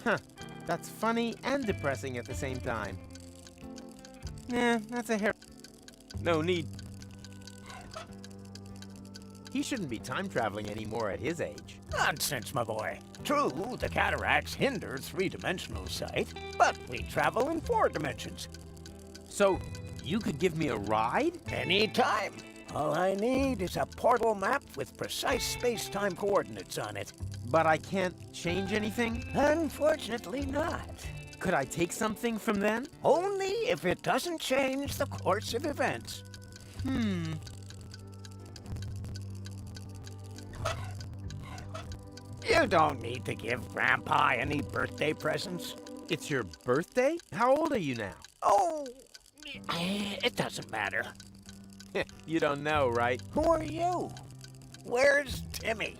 Huh. That's funny and depressing at the same time. Nah, that's a hair. No need. He shouldn't be time traveling anymore at his age. Nonsense, my boy. True, the cataracts hinder three-dimensional sight, but we travel in 4 dimensions. So, you could give me a ride? Anytime. All I need is a portal map with precise space-time coordinates on it. But I can't change anything? Unfortunately not. Could I take something from then? Only if it doesn't change the course of events. You don't need to give Grandpa any birthday presents. It's your birthday? How old are you now? Oh, it doesn't matter. You don't know, right? Who are you? Where's Timmy?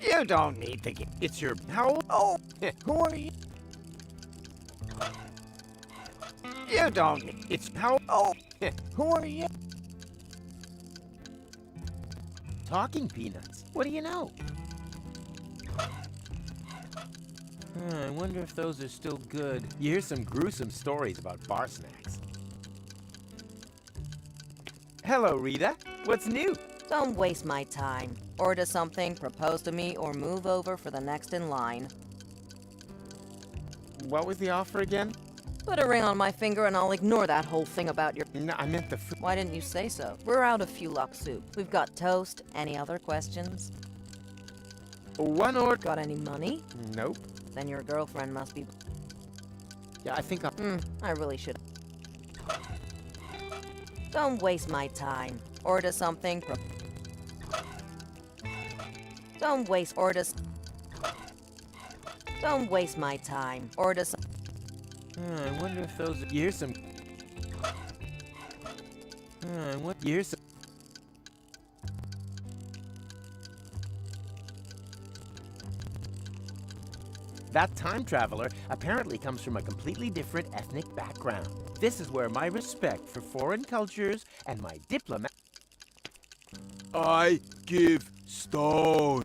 You don't need to give... It's your... How old? Oh, who are you? You don't need... It's how... Oh, who are you? Talking peanuts. What do you know? I wonder if those are still good. You hear some gruesome stories about bar snacks. Hello, Rita. What's new? Don't waste my time. Order something, propose to me, or move over for the next in line. What was the offer again? Put a ring on my finger and I'll ignore that whole thing about your... No, I meant the food. Why didn't you say so? We're out of Fulok soup. We've got toast. Any other questions? One order. Got any money? Nope. Then your girlfriend must be... Yeah, I think I'll... I really should... Don't waste my time. Order something, Don't waste orders. Don't waste my time. Order some... I wonder if those... You hear some... What? You hear some... That time traveler apparently comes from a completely different ethnic background. This is where my respect for foreign cultures and my diplomat... I give stone.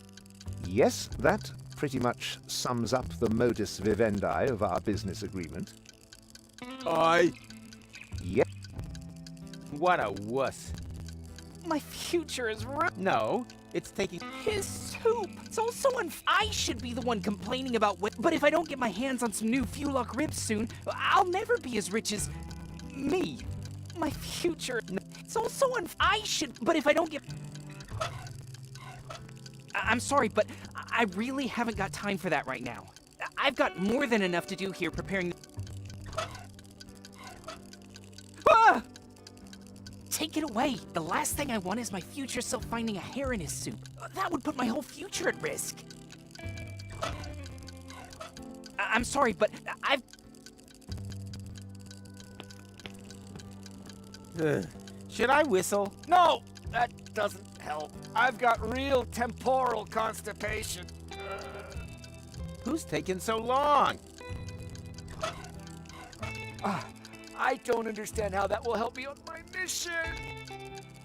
Yes, that pretty much sums up the modus vivendi of our business agreement. I... Yep. What a wuss. My future is ruined. No, it's taking... His soup. It's also I should be the one complaining about what... But if I don't get my hands on some new Fulok ribs soon, I'll never be as rich as... me. My future... It's also I should... But if I don't get... I'm sorry, but I really haven't got time for that right now. I've got more than enough to do here preparing... Ah! Take it away. The last thing I want is my future self finding a hair in his soup. That would put my whole future at risk. I'm sorry, but I've... Should I whistle? No, that doesn't help. I've got real temporal constipation. Who's taking so long? I don't understand how that will help me on my mission.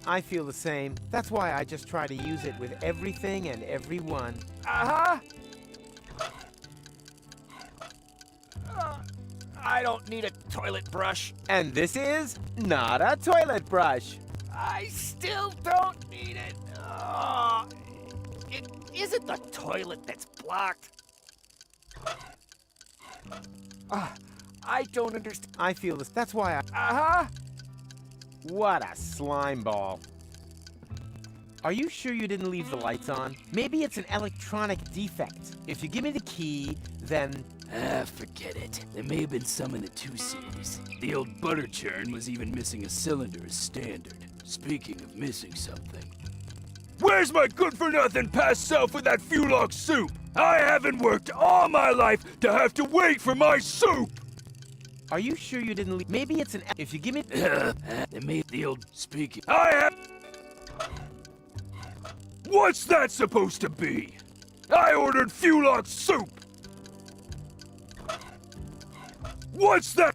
I feel the same. That's why I just try to use it with everything and everyone. Uh-huh. I don't need a toilet brush. And this is not a toilet brush. I still don't need it. Oh, it isn't the toilet that's blocked. I don't understand. I feel this. That's why I... Uh-huh. What a slime ball. Are you sure you didn't leave the lights on? Maybe it's an electronic defect. If you give me the key, then... Forget it. There may have been some in the 2 series. The old butter churn was even missing a cylinder as standard. Speaking of missing something. Where's my good-for-nothing past self with that Fulok soup? I haven't worked all my life to have to wait for my soup! Are you sure you didn't leave... Maybe it's an... If you give me... There may the old speaking. I have... What's that supposed to be? I ordered Fulok soup! What's that?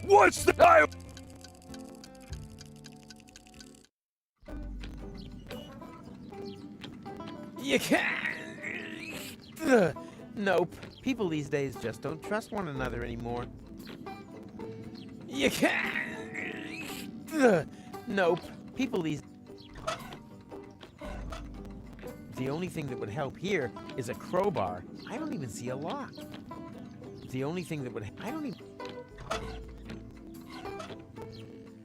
What's that? You can't. Nope. People these days just don't trust one another anymore. You can't. Nope. People these. The only thing that would help here is a crowbar. I don't even see a lock. The only thing that would. I don't even.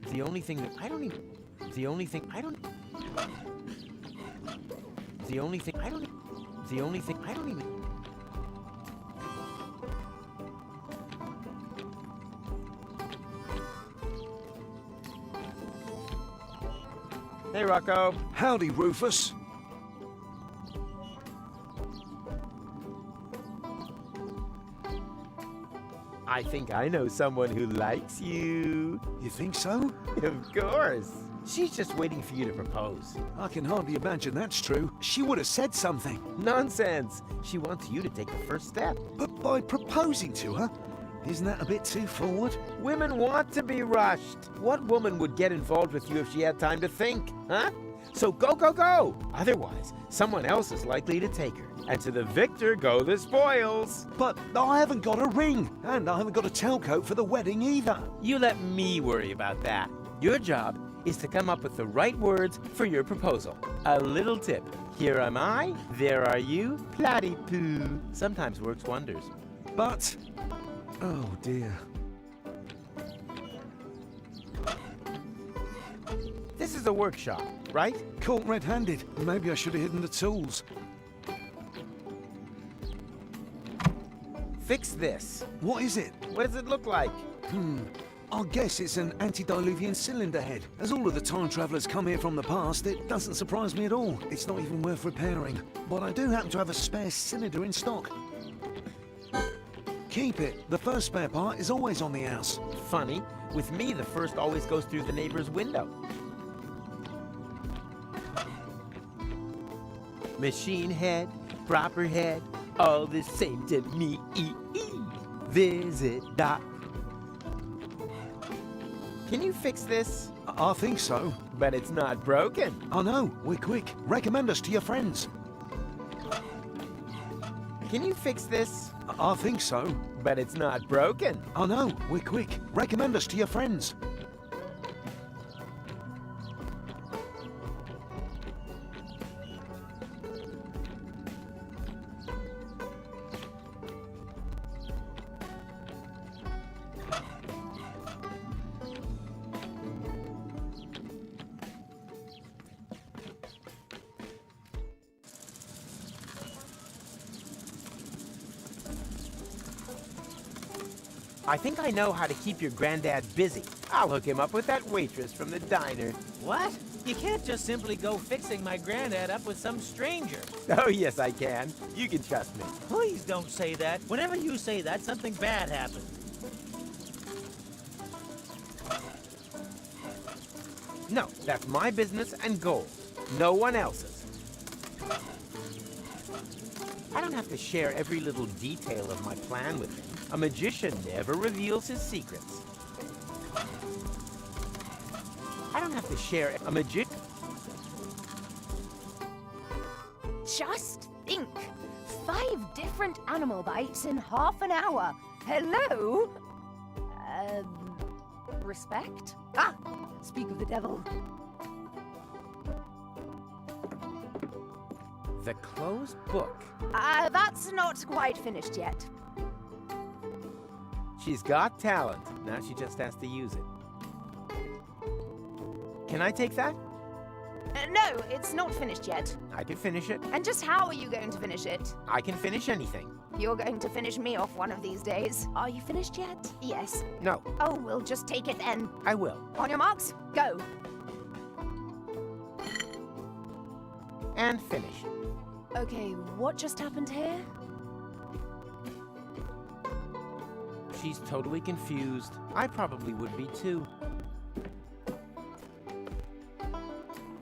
The only thing that. I don't even. The only thing. I don't. The only thing. I don't. The only thing. I don't even. Hey, Rocco. Howdy, Rufus. I think I know someone who likes you. You think so? Of course. She's just waiting for you to propose. I can hardly imagine that's true. She would have said something. Nonsense. She wants you to take the first step. But by proposing to her, isn't that a bit too forward? Women want to be rushed. What woman would get involved with you if she had time to think, huh? So go, go, go! Otherwise, someone else is likely to take her. And to the victor go the spoils. But I haven't got a ring, and I haven't got a tailcoat for the wedding either. You let me worry about that. Your job is to come up with the right words for your proposal. A little tip. Here am I, there are you, platypoo. Sometimes works wonders. But... oh dear. This is a workshop, right? Caught red-handed. Maybe I should have hidden the tools. Fix this. What is it? What does it look like? I guess it's an antediluvian cylinder head. As all of the time travelers come here from the past, it doesn't surprise me at all. It's not even worth repairing. But I do happen to have a spare cylinder in stock. Keep it. The first spare part is always on the house. Funny. With me, the first always goes through the neighbor's window. Machine head, proper head, all the same to me. Visit Doc. Can you fix this? I think so. But it's not broken. I know. We're quick. Recommend us to your friends. Can you fix this? I think so. But it's not broken. I know. We're quick. Recommend us to your friends. I think I know how to keep your granddad busy. I'll hook him up with that waitress from the diner. What? You can't just simply go fixing my granddad up with some stranger. Oh, yes, I can. You can trust me. Please don't say that. Whenever you say that, something bad happens. No, that's my business and goal. No one else's. I don't have to share every little detail of my plan with him. A magician never reveals his secrets. I don't have to share a magic. Just think. 5 different animal bites in half an hour. Hello? Respect? Ah, speak of the devil. The closed book. That's not quite finished yet. She's got talent. Now she just has to use it. Can I take that? No, it's not finished yet. I can finish it. And just how are you going to finish it? I can finish anything. You're going to finish me off one of these days. Are you finished yet? Yes. No, Oh, we'll just take it then. I will. On your marks, go. And finish. Okay, what just happened here? She's totally confused. I probably would be too.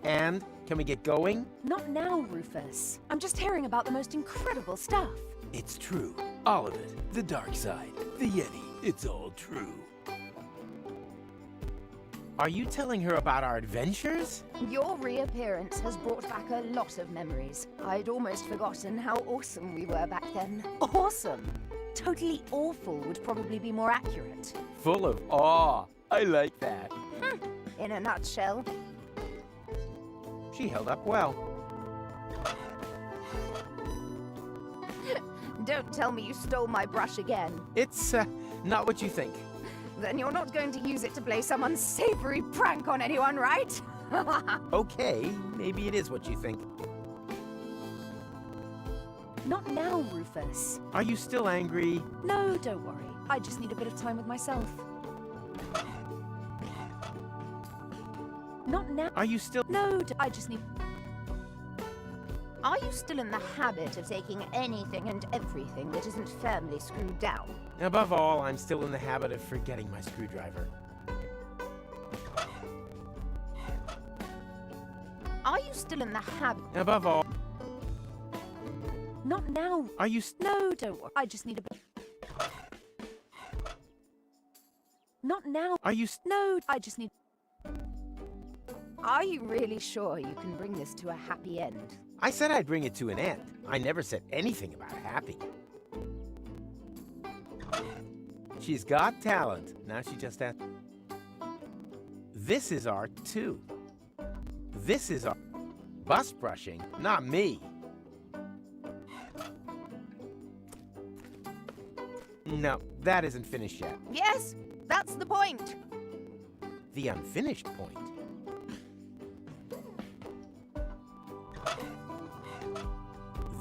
And, can we get going? Not now, Rufus. I'm just hearing about the most incredible stuff. It's true. All of it. The dark side. The Yeti. It's all true. Are you telling her about our adventures? Your reappearance has brought back a lot of memories. I'd almost forgotten how awesome we were back then. Awesome! Totally awful would probably be more accurate. Full of awe. I like that. In a nutshell. She held up well. Don't tell me you stole my brush again. It's, not what you think. Then you're not going to use it to play some unsavory prank on anyone, right? Okay, maybe it is what you think. Not now, Rufus. Are you still angry? No, don't worry. I just need a bit of time with myself. Not now. Are you still... No, I just need... Are you still in the habit of taking anything and everything that isn't firmly screwed down? Above all, I'm still in the habit of forgetting my screwdriver. Are you still in the habit... Above all... Not now. Are you No, don't worry. I just need a bit... Not now. Are you No, I just need... Are you really sure you can bring this to a happy end? I said I'd bring it to an end. I never said anything about happy. She's got talent. Now she just has... This is art, too. This is art. Bus brushing, not me. No, that isn't finished yet. Yes, that's the point. The unfinished point.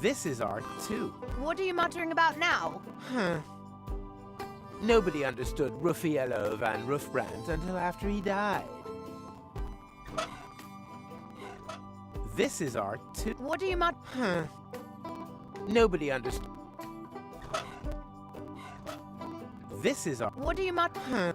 This is art, too. What are you muttering about now? Huh. Nobody understood Ruffiello van Rufbrandt until after he died. This is art, too. What are you Huh. Nobody understood. This is art. What are you Huh.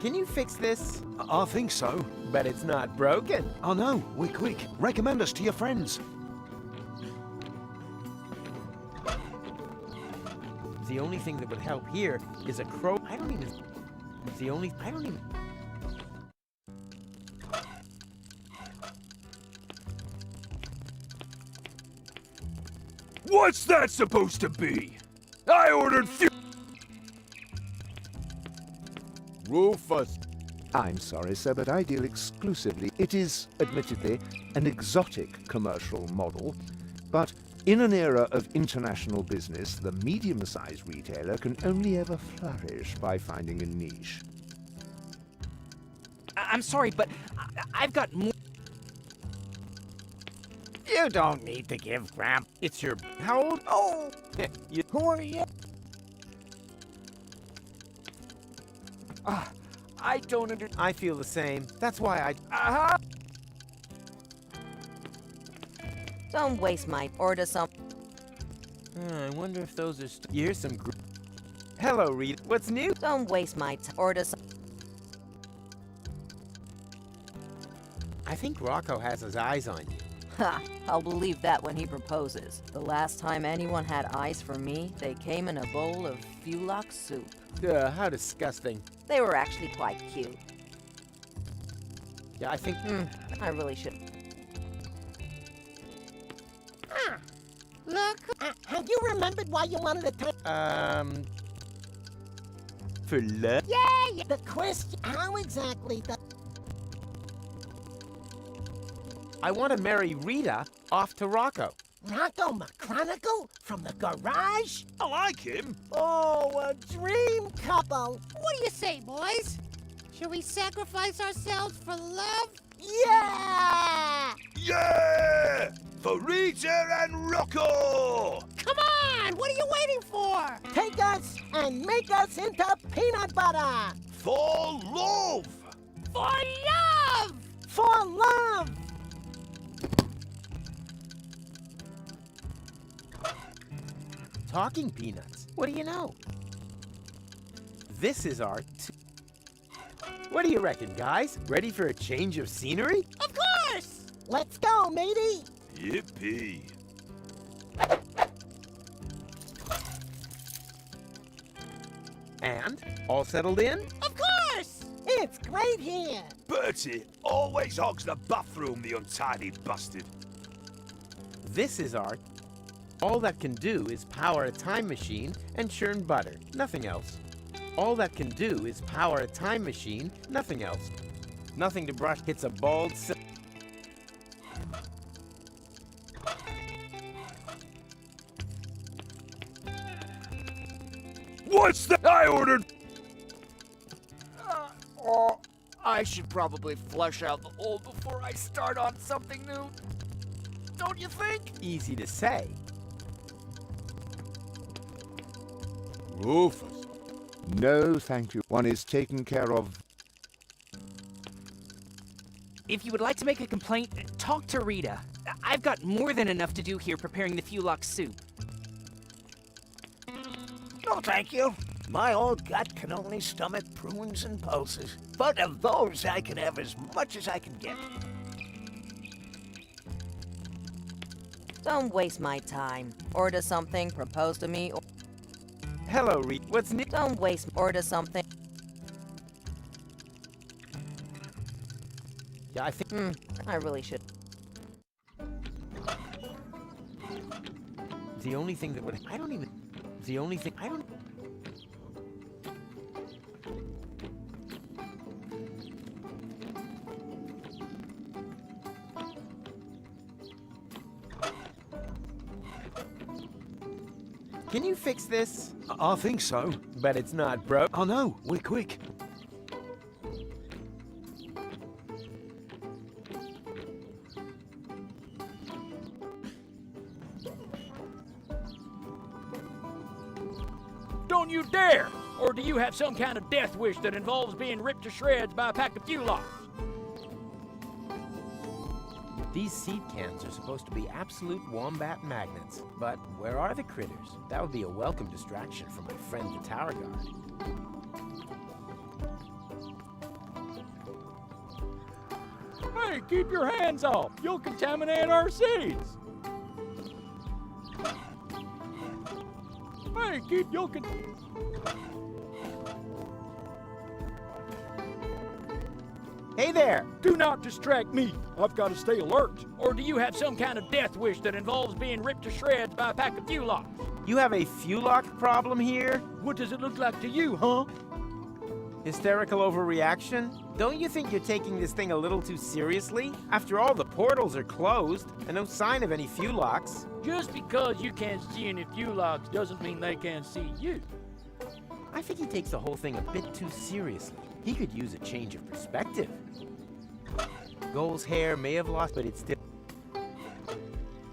Can you fix this? I think so. But it's not broken. I know. We're quick. Recommend us to your friends. The only thing that would help here is a crow. I don't even... What's that supposed to be? I ordered Rufus. I'm sorry, sir, but I deal exclusively. It is, admittedly, an exotic commercial model, but in an era of international business, the medium-sized retailer can only ever flourish by finding a niche. I'm sorry, but I've got more. You don't need to give Gramp. It's your... How old? Oh, Who are you? I don't I feel the same. That's why Don't waste my order some. I wonder if those are... Here's some... Hello, Rita. What's new? Don't waste my order some. I think Rocco has his eyes on you. Ha! I'll believe that when he proposes. The last time anyone had eyes for me, they came in a bowl of Fulok soup. How disgusting. They were actually quite cute. Yeah, I think... I really should. Look, have you remembered why you wanted to take... For love? Yeah, the question, how exactly the... I want to marry Rita off to Rocco. Rocco McChronicle from the garage? I like him. Oh, a dream couple. What do you say, boys? Should we sacrifice ourselves for love? Yeah! Yeah! For Rita and Rocco! Come on! What are you waiting for? Take us and make us into peanut butter! For love! For love! For love! Talking peanuts. What do you know? This is our... What do you reckon, guys? Ready for a change of scenery? Of course! Let's go, matey! Yippee! And? All settled in? Of course! It's great here! Bertie always hogs the bathroom, the untidy bastard. This is our... All that can do is power a time machine and churn butter. Nothing else. All that can do is power a time machine. Nothing else. Nothing to brush. It's a bald... What's that I ordered? I should probably flush out the old before I start on something new. Don't you think? Easy to say. Rufus. No, thank you. One is taken care of. If you would like to make a complaint, talk to Rita. I've got more than enough to do here preparing the Fulok soup. No, thank you. My old gut can only stomach prunes and pulses. But of those, I can have as much as I can get. Don't waste my time. Order something, propose to me, or... Hello, Reed. What's new? Don't waste... Order something. Yeah, I think... I really should. The only thing that would... I don't even... The only thing... I don't... Can you fix this? I think so. But it's not, bro. I know. We're quick. Don't you dare! Or do you have some kind of death wish that involves being ripped to shreds by a pack of Fuloks? These seed cans are supposed to be absolute wombat magnets. But where are the critters? That would be a welcome distraction for my friend the Tower Guard. Hey, keep your hands off! You'll contaminate our seeds! Hey, keep your Hey there! Do not distract me. I've got to stay alert. Or do you have some kind of death wish that involves being ripped to shreds by a pack of Fuloks? You have a Fulok problem here? What does it look like to you, huh? Hysterical overreaction? Don't you think you're taking this thing a little too seriously? After all, the portals are closed, and no sign of any Fuloks. Just because you can't see any Fuloks doesn't mean they can't see you. I think he takes the whole thing a bit too seriously. He could use a change of perspective. Goal's hair may have lost, but it's still...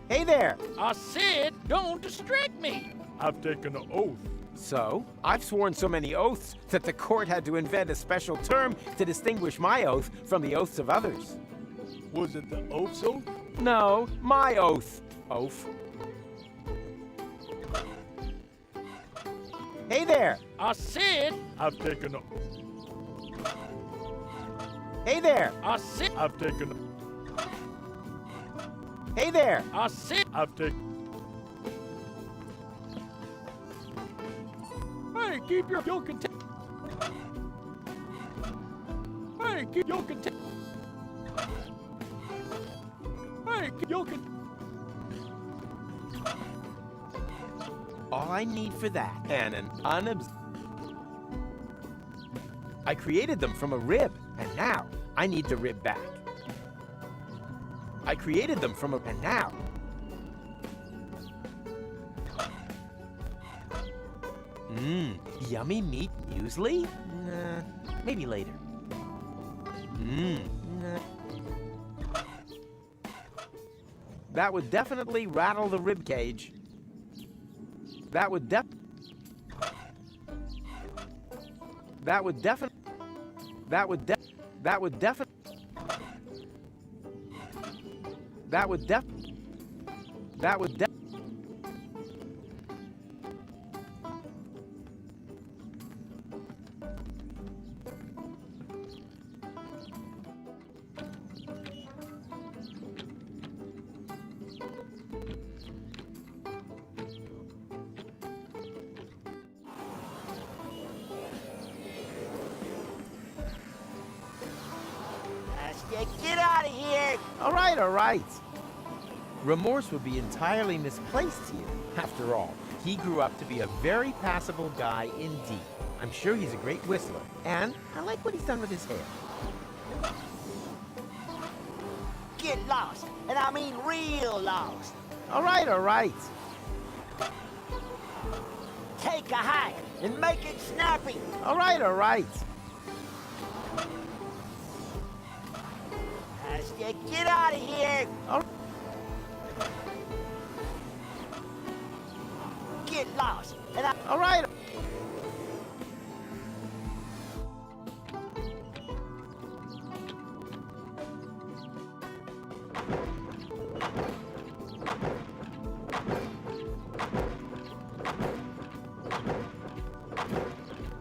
Hey there! I said, don't distract me. I've taken an oath. So, I've sworn so many oaths that the court had to invent a special term to distinguish my oath from the oaths of others. Was it the oath's oath? No, my oath. Oath. Hey there! I said, I've taken an oath. Hey there! I said, I've taken Hey there! I'll see after. Hey, keep your fuel contain. Hey, keep your contain. Hey, keep your contain. All I need for that, and an I created them from a rib, and now I need the rib back. I created them from a, and now. Yummy meat muesli? Nah, maybe later. Nah. That would definitely rattle the rib cage. That would that would that would that would that would Get out of here! All right. Remorse would be entirely misplaced here. After all, he grew up to be a very passable guy indeed. I'm sure he's a great whistler, and I like what he's done with his hair. Get lost, and I mean real lost. All right. Take a hike and make it snappy. All right. Get out of here! Get lost, and I... All right.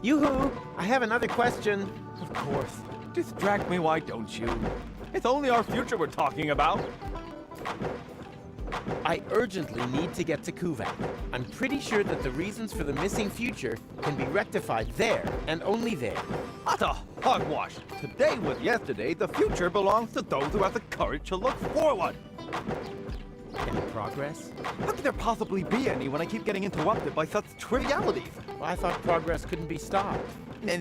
Yoo-hoo! I have another question. Of course. Distract me, why don't you? It's only our future we're talking about. I urgently need to get to Kuvak. I'm pretty sure that the reasons for the missing future can be rectified there, and only there. Utter hogwash! Today was yesterday, the future belongs to those who have the courage to look forward! Any progress? How could there possibly be any when I keep getting interrupted by such trivialities? Well, I thought progress couldn't be stopped. No.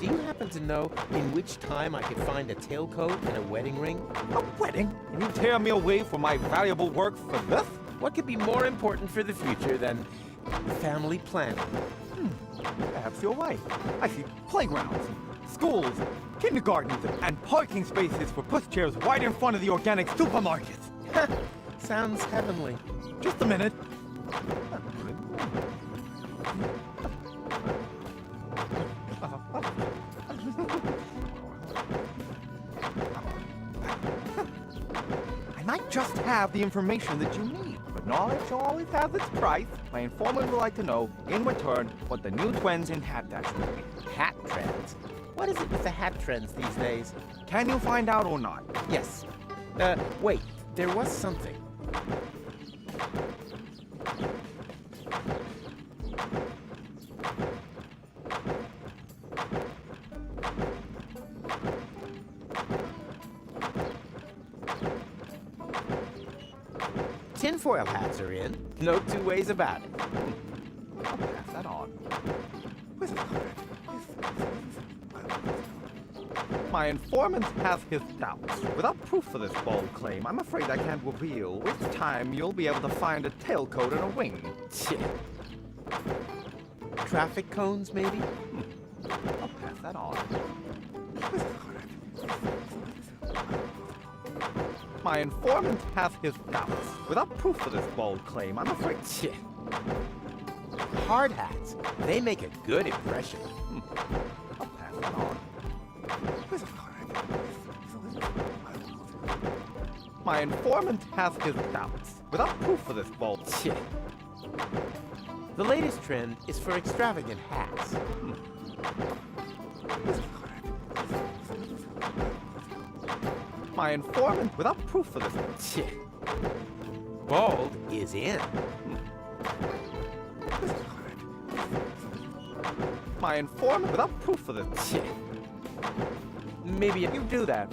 Do you happen to know in which time I could find a tailcoat and a wedding ring? A wedding? And you tear me away from my valuable work for this? What could be more important for the future than family planning? Perhaps you're right. I see playgrounds, schools, kindergartens, and parking spaces for pushchairs right in front of the organic supermarkets. Sounds heavenly. Just a minute. I might just have the information that you need, but knowledge always has its price. My informant would like to know, in return, what the new trends in hat fashion will be. Hat trends? What is it with the hat trends these days? Can you find out or not? Yes. Wait, there was something. Tinfoil hats are in. No two ways about it. I'll pass that on. My informant has his doubts. Without proof for this bold claim, I'm afraid I can't reveal which time you'll be able to find a tailcoat and a ring. Traffic cones, maybe? I'll pass that on. My informant has his doubts. Without proof for this bold claim, I'm afraid... Hard hats. They make a good impression. I'll pass that on. My informant has his doubts. Without proof for this bold... The latest trend is for extravagant hats. My informant without proof of this. Bald is in. My informant without proof of this. Maybe you do that.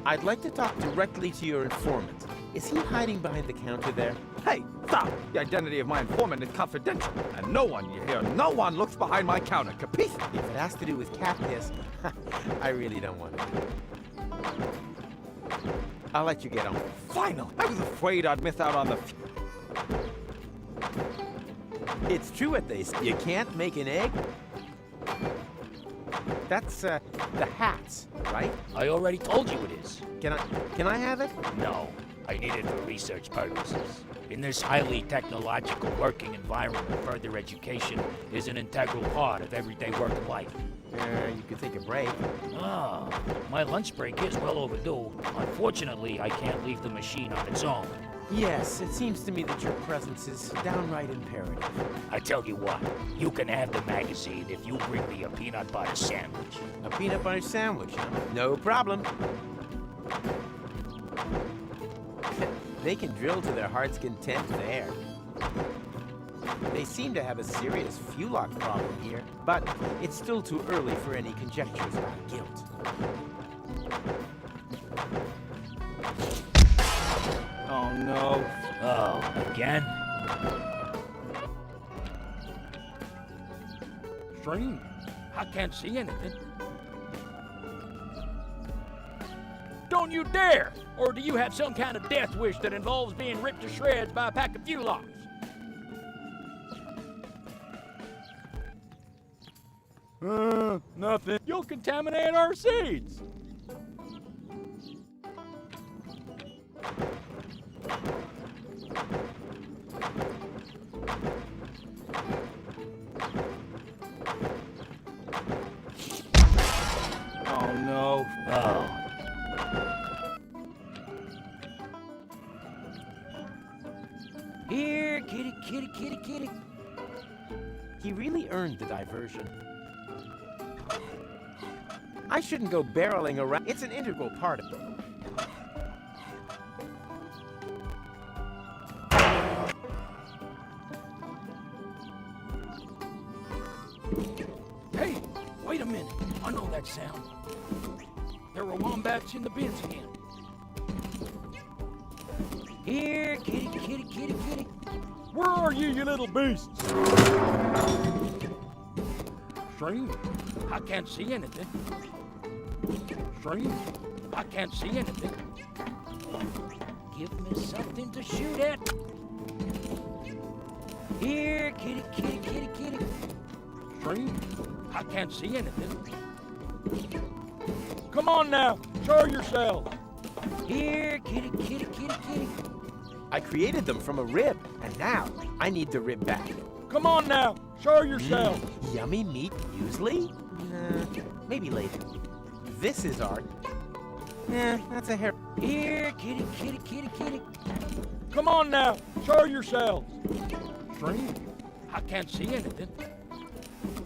I'd like to talk directly to your informant. Is he hiding behind the counter there? Hey, stop! The identity of my informant is confidential, and no one, you hear, no one looks behind my counter, capiche? If it has to do with cat piss, I really don't want to. I'll let you get on. Finally! I was afraid I'd miss out on the... It's true what they say. You can't make an egg? That's, the hats, right? I already told you it is. Can I have it? No, I need it for research purposes. In this highly technological working environment, further education is an integral part of everyday work and life. You could take a break. Ah, my lunch break is well overdue. Unfortunately, I can't leave the machine on its own. Yes, it seems to me that your presence is downright imperative. I tell you what, you can have the magazine if you bring me a peanut butter sandwich. A peanut butter sandwich, huh? No problem. They can drill to their heart's content there. They seem to have a serious fuel lock problem here, but it's still too early for any conjectures about guilt. Oh, no. Oh, again? Strange. I can't see anything. Don't you dare! Or do you have some kind of death wish that involves being ripped to shreds by a pack of fuel locks? Nothing. You'll contaminate our seeds. Oh, no. Oh. Here, kitty, kitty, kitty, kitty. He really earned the diversion. I shouldn't go barreling around. It's an integral part of it. Hey, wait a minute. I know that sound. There were wombats in the bins again. Here, kitty, kitty, kitty, kitty. Where are you, you little beasts? Strange. I can't see anything. Strange. I can't see anything. Give me something to shoot at. Here, kitty, kitty, kitty, kitty. Strange. I can't see anything. Come on now, show yourselves. Here, kitty, kitty, kitty, kitty. I created them from a rib, and now I need the rib back. Come on now, show yourselves. Yummy meat muesli? Maybe later. This is art. That's a hair. Here, kitty, kitty, kitty, kitty. Come on now, show yourselves. Strange. I can't see anything.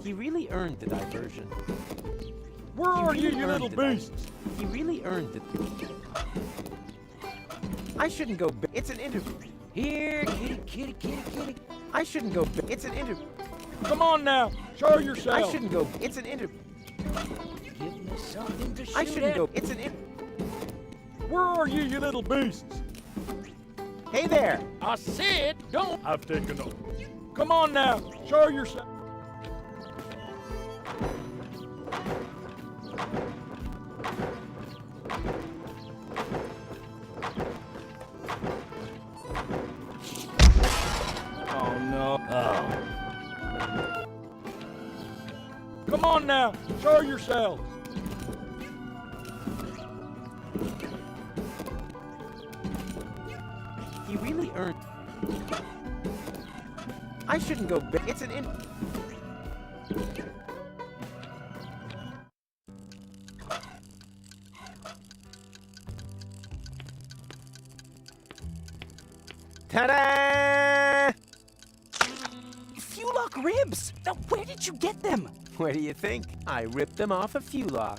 He really earned the diversion. Where are you, really you little beasts? He really earned it. I shouldn't go. It's an interview. Here, kitty, kitty, kitty, kitty. I shouldn't go. It's an interview. Come on now, show yourselves. I shouldn't go. It's an interview. Give me something to shoot I shouldn't at. go. It's an Where are you, you little beasts? Hey there. I said don't. I've taken over. Come on now, show yourself. Oh, no. Oh. Come on now, show yourselves. He really earned. I shouldn't go. It's an Ta-da! Fuel lock rib! ribs! Now, where did you get them? Where do you think? I ripped them off a Fulock.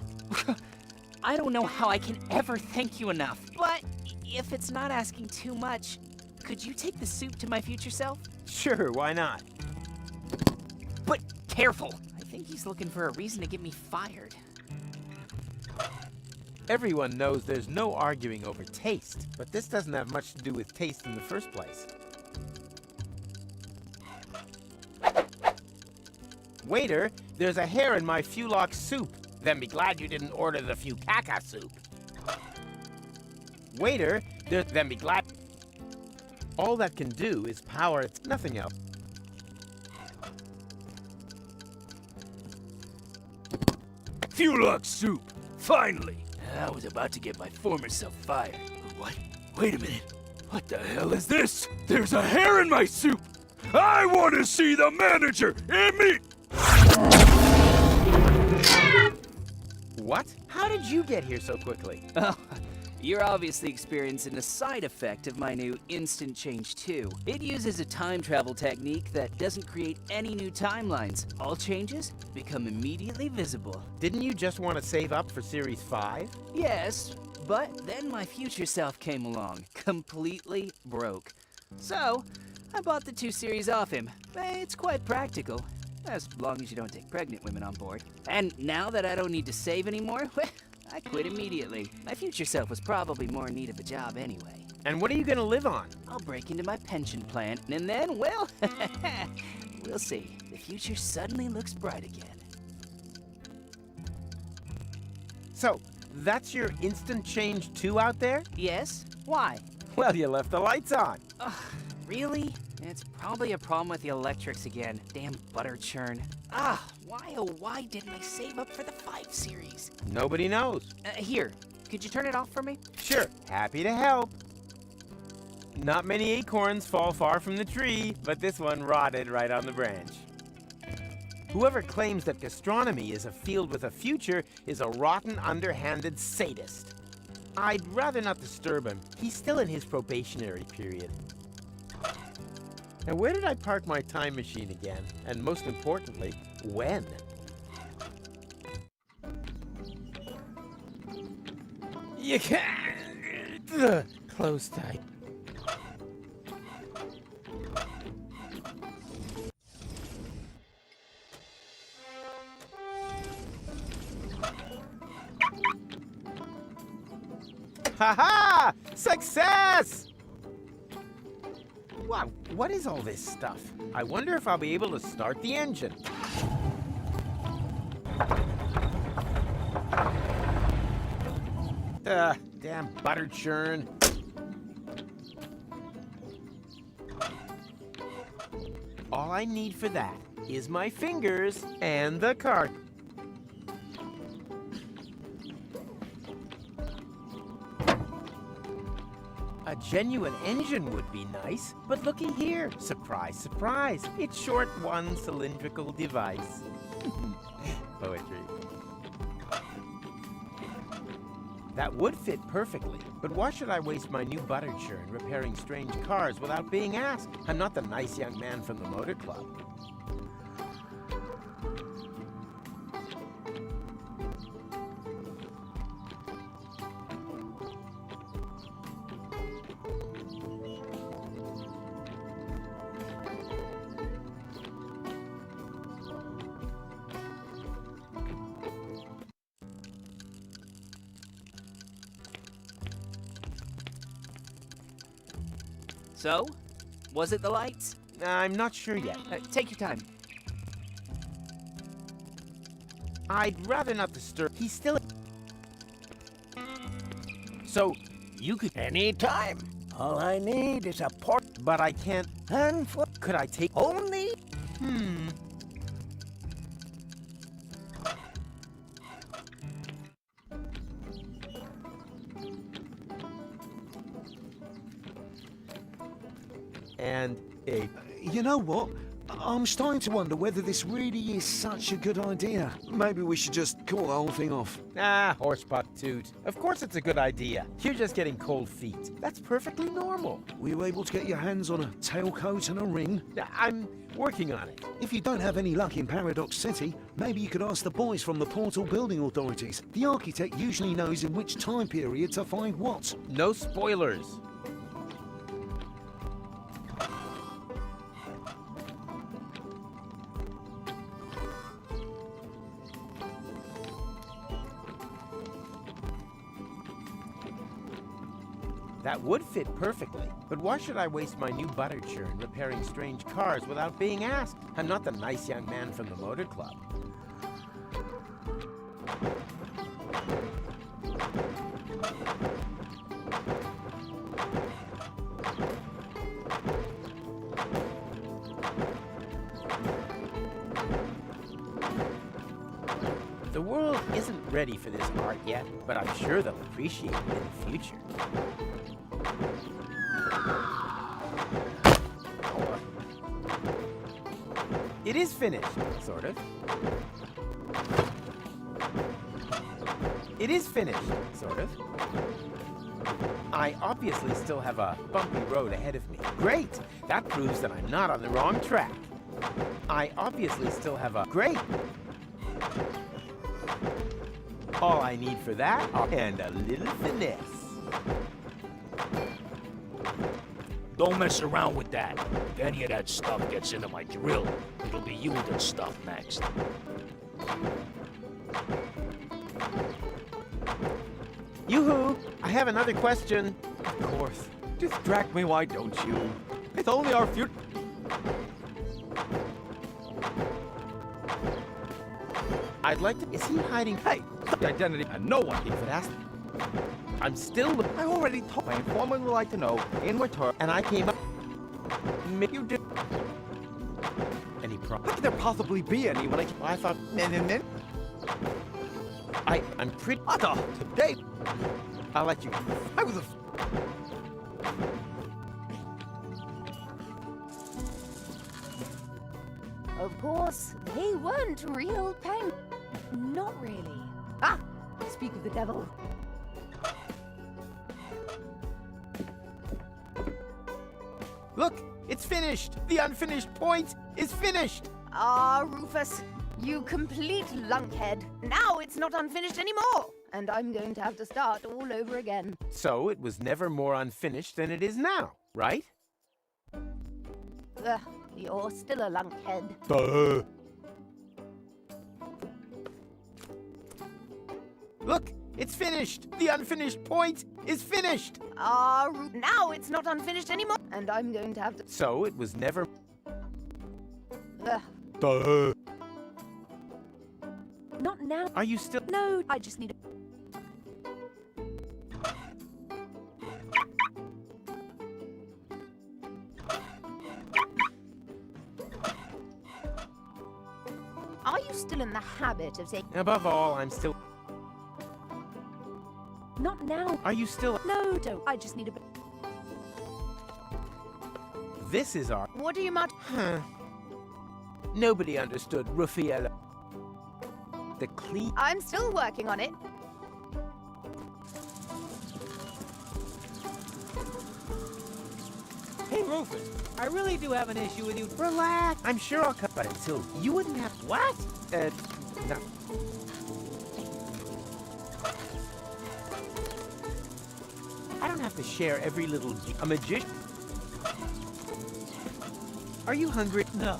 I don't know how I can ever thank you enough. But if it's not asking too much, could you take the soup to my future self? Sure, why not? But careful! I think he's looking for a reason to get me fired. Everyone knows there's no arguing over taste, but this doesn't have much to do with taste in the first place. Waiter, there's a hair in my Fulock soup. Then be glad you didn't order the Fukaka soup. Waiter, then be glad. All that can do is power it, nothing else. Fulock soup! Finally! I was about to get my former self fired. What? Wait a minute. What the hell is this? There's a hair in my soup! I want to see the manager in me! What? How did you get here so quickly? Oh, you're obviously experiencing a side effect of my new Instant Change 2. It uses a time travel technique that doesn't create any new timelines. All changes become immediately visible. Didn't you just want to save up for Series 5? Yes, but then my future self came along, completely broke. So, I bought the 2 series off him. It's quite practical, as long as you don't take pregnant women on board. And now that I don't need to save anymore, I quit immediately. My future self was probably more in need of a job anyway. And what are you gonna live on? I'll break into my pension plan, and then, well, we'll see. The future suddenly looks bright again. So, that's your Instant Change 2 out there? Yes? Why? Well, you left the lights on. Ugh, really? It's probably a problem with the electrics again. Damn butter churn. Why oh why didn't I save up for the 5 series? Nobody knows. Here, could you turn it off for me? Sure, happy to help. Not many acorns fall far from the tree, but this one rotted right on the branch. Whoever claims that gastronomy is a field with a future is a rotten, underhanded sadist. I'd rather not disturb him. He's still in his probationary period. Now, where did I park my time machine again? And most importantly, when? You can't. Close tight. Ha-ha! Success! Wow, what is all this stuff? I wonder if I'll be able to start the engine. Damn butter churn. All I need for that is my fingers and the cart. A genuine engine would be nice, but looky here. Surprise, surprise. It's short one cylindrical device. Poetry. That would fit perfectly, but why should I waste my new butter churn repairing strange cars without being asked? I'm not the nice young man from the motor club. So, was it the lights? I'm not sure yet. Take your time. I'd rather not disturb. He's still. So, you could. Anytime. All I need is a port. But I can't. And for Could I take. only. And a. You know what? I'm starting to wonder whether this really is such a good idea. Maybe we should just call the whole thing off. Ah, horsepuck toot. Of course it's a good idea. You're just getting cold feet. That's perfectly normal. Were you able to get your hands on a tailcoat and a ring? I'm working on it. If you don't have any luck in Paradox City, maybe you could ask the boys from the Portal Building Authorities. The architect usually knows in which time period to find what. No spoilers. That would fit perfectly, but why should I waste my new butter churn repairing strange cars without being asked? I'm not the nice young man from the motor club. The world isn't ready for this art yet, but I'm sure they'll appreciate it in the future. It is finished, sort of. It is finished, sort of. I obviously still have a bumpy road ahead of me. Great! That proves that I'm not on the wrong track. I obviously still have a... Great! All I need for that, and a little finesse. Don't mess around with that. If any of that stuff gets into my drill, it'll be you that stuff next. Yoo-hoo! I have another question. Of course. Distract me, why don't you? It's only our future. I'd like to... Is he hiding... Hey, identity and no one. If it asked... I'm still... I already told my informant would like to know in return. And I came up... You did... Any How problem? could there possibly be any when I thought... I'm pretty... Today, I'll let you... I was a... Of course, they weren't real penguins. Not really. Ah! Speak of the devil. Look! It's finished! The unfinished point is finished! Ah, Rufus, you complete lunkhead. Now it's not unfinished anymore. And I'm going to have to start all over again. So it was never more unfinished than it is now, right? Ugh, you're still a lunkhead. Duh. Look! It's finished! The unfinished point is finished! Ah, now it's not unfinished anymore. And I'm going to have to... So it was never... Ugh. Duh. Not now. Are you still... No, I just need a... Are you still in the habit of saying... Above all, I'm still... Not now. Are you still... No, don't. I just need a bit... This is our... What do you want? Huh. Nobody understood Ruffiello. The clean... I'm still working on it. Hey, Rufus, I really do have an issue with you. Relax. I'm sure I'll cut, but until you wouldn't have... What? No. I don't have to share every little... A magician... Are you hungry? No.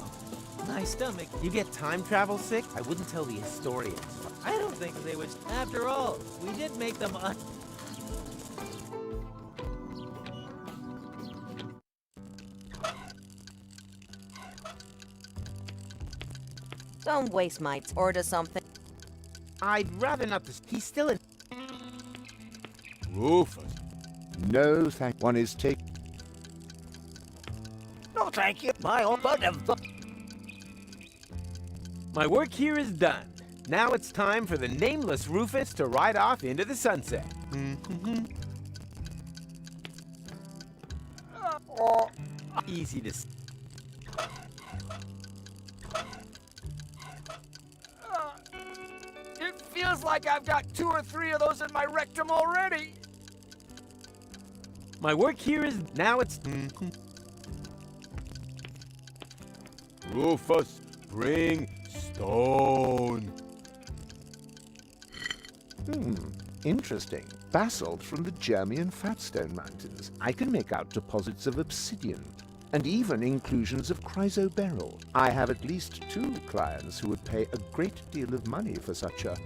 My stomach. You get time travel sick? I wouldn't tell the historians. I don't think they would. After all, we did make them Don't waste my order something. I'd rather not... He's still in... Rufus. No, thank... One is take... No, thank you. My own butt of... My work here is done. Now it's time for the nameless Rufus to ride off into the sunset. Easy to... Feels like I've got 2 or 3 of those in my rectum already. My work here is now it's. Rufus, bring stone. Interesting. Basalt from the Germian Fatstone Mountains. I can make out deposits of obsidian, and even inclusions of chrysoberyl. I have at least 2 clients who would pay a great deal of money for such a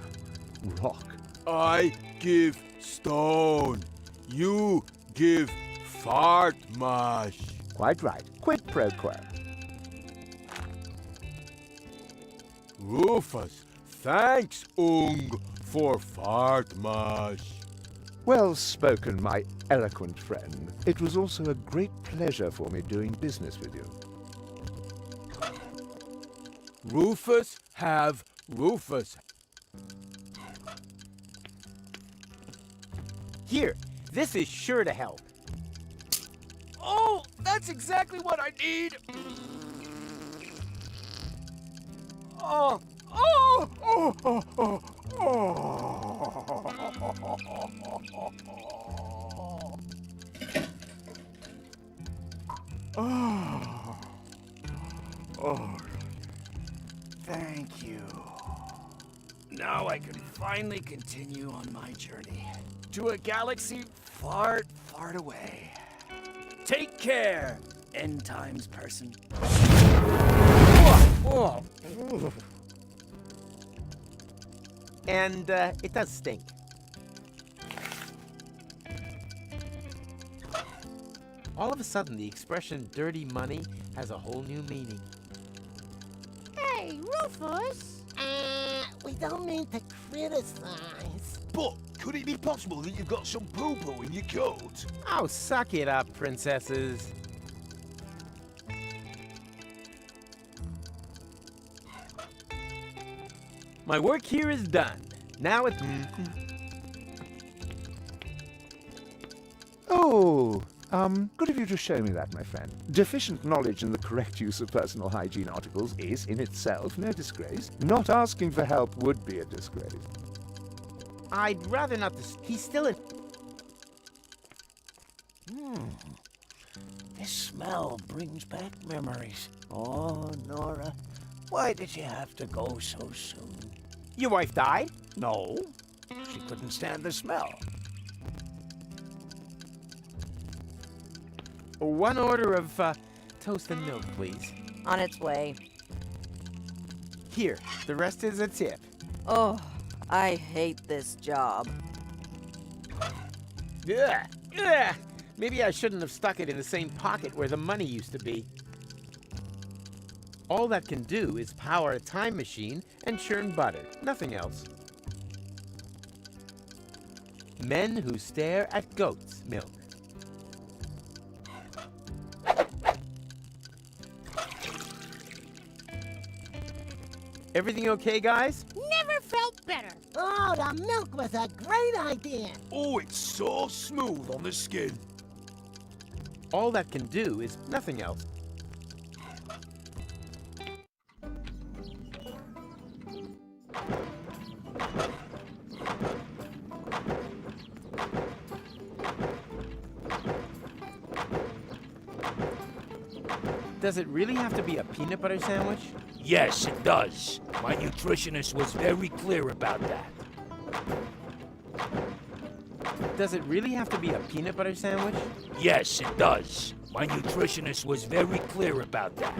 rock. I give stone. You give fart mash. Quite right. Quid pro quo. Rufus, thanks, for fart mash. Well spoken, my eloquent friend. It was also a great pleasure for me doing business with you. Rufus have Rufus. Here, this is sure to help. Oh, that's exactly what I need. Oh, oh, oh, oh, oh, oh. Oh. Oh. Thank you. Now I can finally continue on my journey to a galaxy far, far away. Take care, end times person. Oh. And it does stink. All of a sudden, the expression dirty money has a whole new meaning. Hey, Rufus! We don't mean to criticize. But could it be possible that you've got some poo-poo in your coat? Oh, suck it up, princesses. My work here is done. Now it's... Oh, good of you to show me that, my friend. Deficient knowledge in the correct use of personal hygiene articles is, in itself, no disgrace. Not asking for help would be a disgrace. I'd rather not... He's still in... This smell brings back memories. Oh, Nora, why did you have to go so soon? Your wife died? No, she couldn't stand the smell. One order of toast and milk, please. On its way. Here, the rest is a tip. Oh, I hate this job. Ugh. Ugh. Maybe I shouldn't have stuck it in the same pocket where the money used to be. All that can do is power a time machine and churn butter. Nothing else. Men who stare at goat's milk. Everything okay, guys? Never felt better. Oh, the milk was a great idea. Oh, it's so smooth on the skin. All that can do is nothing else. Does it really have to be a peanut butter sandwich? Yes, it does. My nutritionist was very clear about that. Does it really have to be a peanut butter sandwich? Yes, it does. My nutritionist was very clear about that.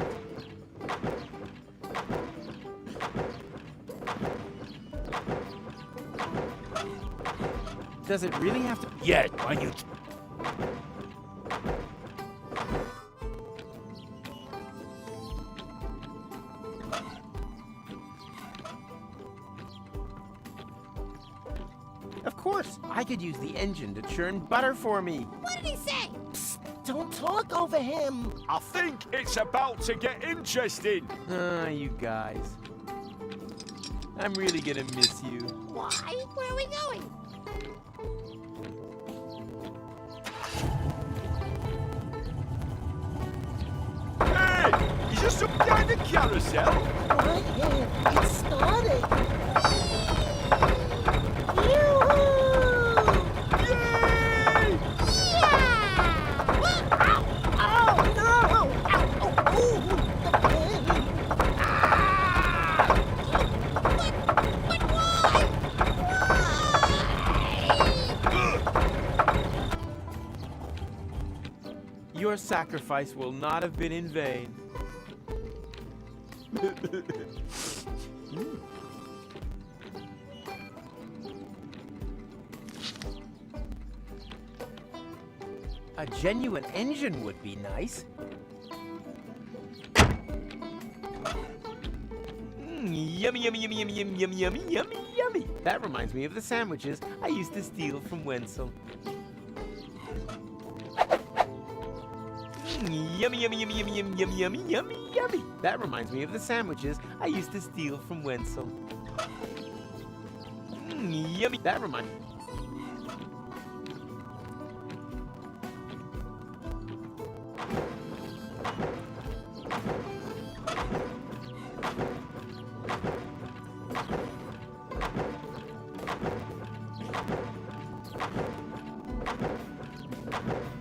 Does it really have to... Yes, my Of course, I could use the engine to churn butter for me. What did he say? Psst, don't talk over him. I think it's about to get interesting. Ah, you guys. I'm really gonna miss you. Why? Where are we going? Hey, is there some behind the carousel? Right here. It's starting. Your sacrifice will not have been in vain. A genuine engine would be nice. Yummy, yummy, yummy, yummy, yummy, yummy, yummy, yummy, yummy. That reminds me of the sandwiches I used to steal from Wenzel. Yummy, yummy, yummy, yummy, yummy, yummy, yummy, yummy, yummy. That reminds me of the sandwiches I used to steal from Wenzel. Yummy. That reminds.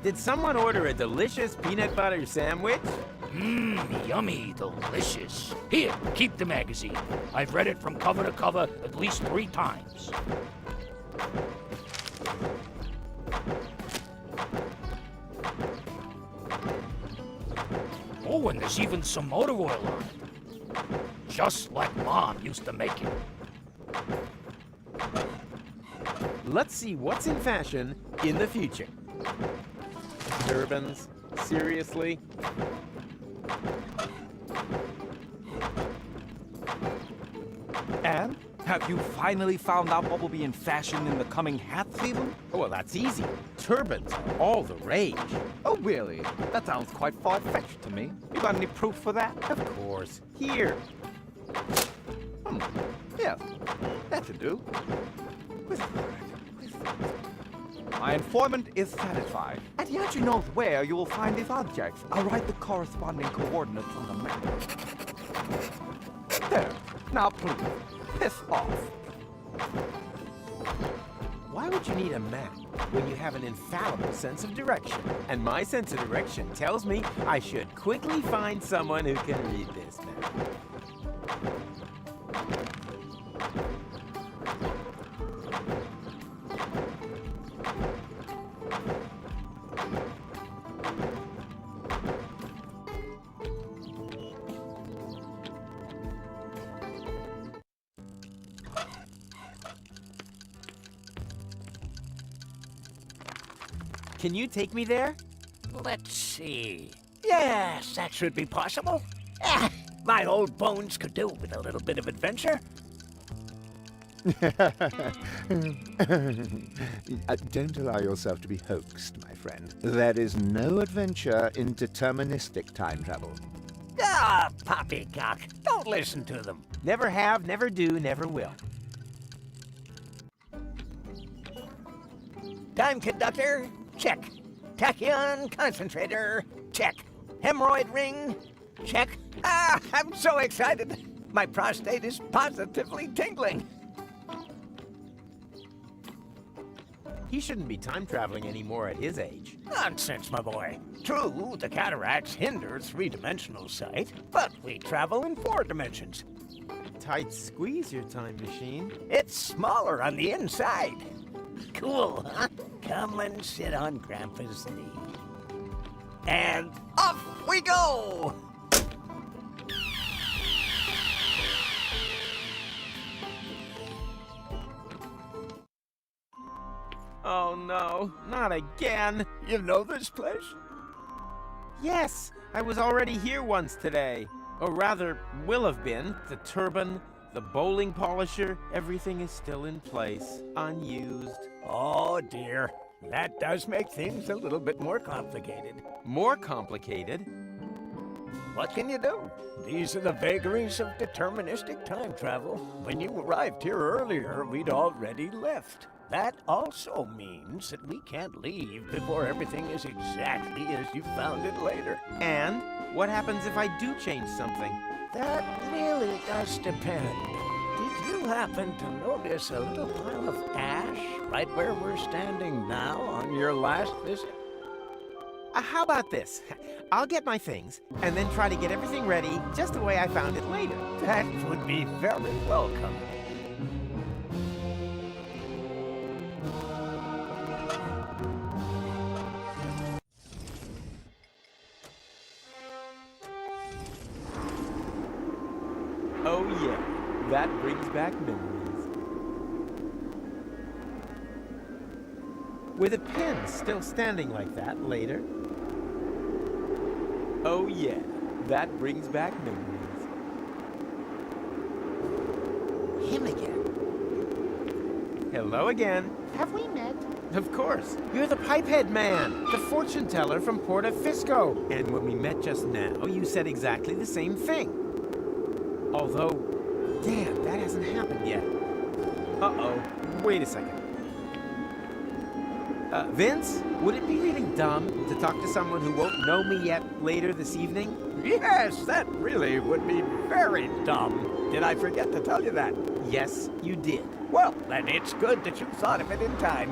Did someone order a delicious peanut butter sandwich? Mmm, yummy, delicious. Here, keep the magazine. I've read it from cover to cover at least 3 times. Oh, and there's even some motor oil on it. Just like Mom used to make it. Let's see what's in fashion in the future. Turbans? Seriously? And have you finally found out what will be in fashion in the coming hat season? Oh, well, that's easy. Turbans are all the rage. Oh, really? That sounds quite far-fetched to me. You got any proof for that? Of course. Here. Yes, that should do. My informant is satisfied, and he actually knows where you will find these objects. I'll write the corresponding coordinates on the map. There. Now please, piss off. Why would you need a map when you have an infallible sense of direction? And my sense of direction tells me I should quickly find someone who can read this map. Can you take me there? Let's see. Yes, that should be possible. My old bones could do with a little bit of adventure. Don't allow yourself to be hoaxed, my friend. There is no adventure in deterministic time travel. Ah, poppycock. Don't listen to them. Never have, never do, never will. Time conductor, check. Tachyon concentrator, check. Hemorrhoid ring, check. Ah, I'm so excited. My prostate is positively tingling. He shouldn't be time traveling anymore at his age. Nonsense, my boy. True, the cataracts hinder three-dimensional sight, but we travel in 4 dimensions. Tight squeeze your time machine. It's smaller on the inside. Cool, huh? Come and sit on Grandpa's knee. And off we go! Oh no, not again. You know this place? Yes, I was already here once today. Or rather, will have been. The turban, the bowling polisher, everything is still in place, unused. Oh dear, that does make things a little bit more complicated. More complicated? What can you do? These are the vagaries of deterministic time travel. When you arrived here earlier, we'd already left. That also means that we can't leave before everything is exactly as you found it later. And what happens if I do change something? That really does depend. Did you happen to notice a little pile of ash right where we're standing now on your last visit? How about this? I'll get my things, and then try to get everything ready just the way I found it later. That would be very welcome. yeah, that brings back memories. Were the pins still standing like that later? Oh yeah, that brings back memories. Him again. Hello again. Have we met? Of course. You're the Pipehead Man, the fortune teller from Porta Fisco. And when we met just now, you said exactly the same thing. Although, damn, that hasn't happened yet. Uh-oh. Wait a second. Vince, would it be really dumb to talk to someone who won't know me yet later this evening? Yes, that really would be very dumb. Did I forget to tell you that? Yes, you did. Well, then it's good that you thought of it in time.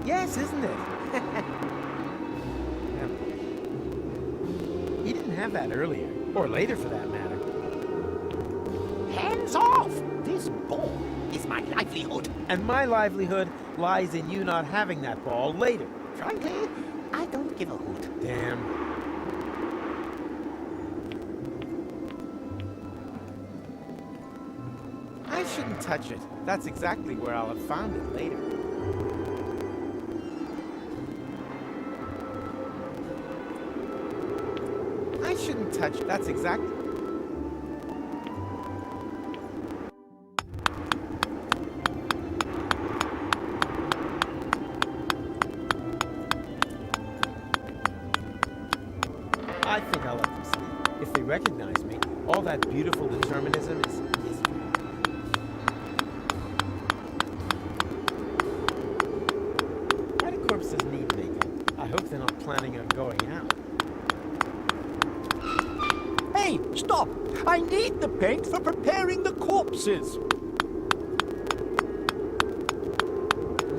Yes, isn't it? He didn't have that earlier, or later for that matter. Hands off! This ball is my livelihood. And my livelihood lies in you not having that ball later. Frankly, I don't give a hoot. Damn. I shouldn't touch it. That's exactly where I'll have found it later. I shouldn't touch it. That's exactly... I think I'll let them sleep. If they recognize me, all that beautiful determinism is history. Why do corpses need makeup? I hope they're not planning on going out. Hey, stop! I need the paint for preparing the corpses.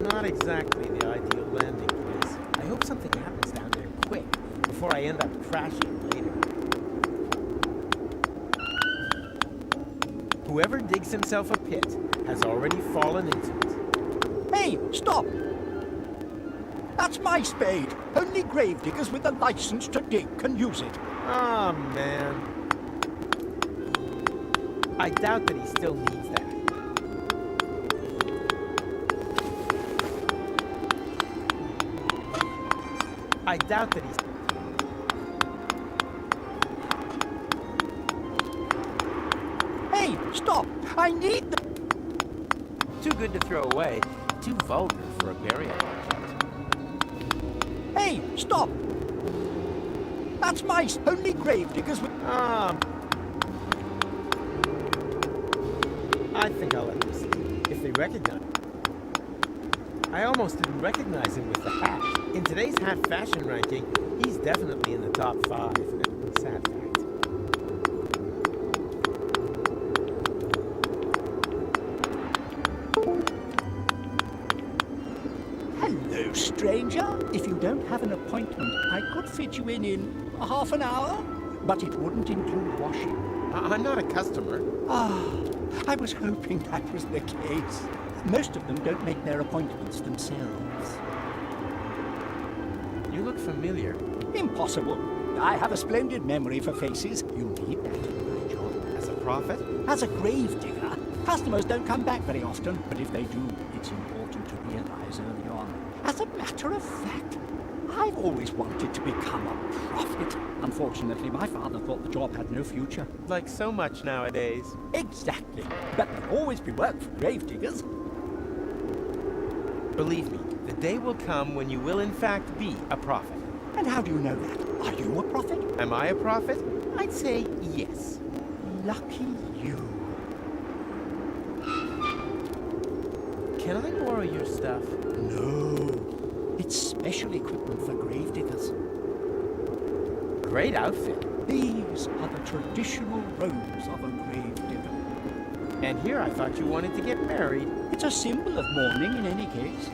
Not exactly the ideal landing place. I hope something happens down there quick, before I end up crashing later. Whoever digs himself a pit has already fallen into it. Hey, stop! That's my spade. Only gravediggers with a license to dig can use it. Oh, man. I doubt that he still needs that. I doubt that he's... Hey, stop! I need the... Too good to throw away. Too vulgar for a burial object. Hey, stop! That's my... Only gravediggers with... I think I'll let them see. If they recognize... I almost didn't recognize him with the hat. In today's hat fashion ranking, he's definitely in the top 5. Sad fact. Hello, stranger. If you don't have an appointment, I could fit you in half an hour, but it wouldn't include washing. I'm not a customer. I was hoping that was the case. Most of them don't make their appointments themselves. You look familiar. Impossible. I have a splendid memory for faces. You need that in my job. As a prophet? As a gravedigger, customers don't come back very often, but if they do, it's important to realize early on. As a matter of fact, I've always wanted to become a prophet. Unfortunately, my father thought the job had no future. Like so much nowadays. Exactly. But there'll always be work for gravediggers. Believe me, the day will come when you will in fact be a prophet. And how do you know that? Are you a prophet? Am I a prophet? I'd say yes. Lucky you. Can I borrow your stuff? No. It's special equipment for gravediggers. Great outfit. These are the traditional robes of a gravedigger. And here I thought you wanted to get married. It's a symbol of mourning in any case.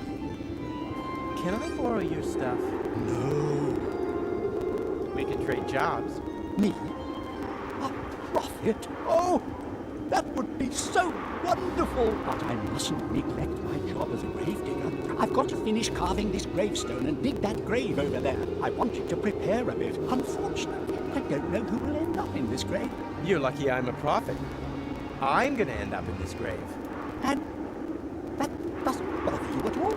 Can I borrow your stuff? No. We can trade jobs. Me? A prophet? Oh, that would be so wonderful. But I mustn't neglect my job as a gravedigger. I've got to finish carving this gravestone and dig that grave over there. I wanted to prepare a bit. Unfortunately, I don't know who will end up in this grave. You're lucky I'm a prophet. I'm gonna end up in this grave. And that doesn't bother you at all?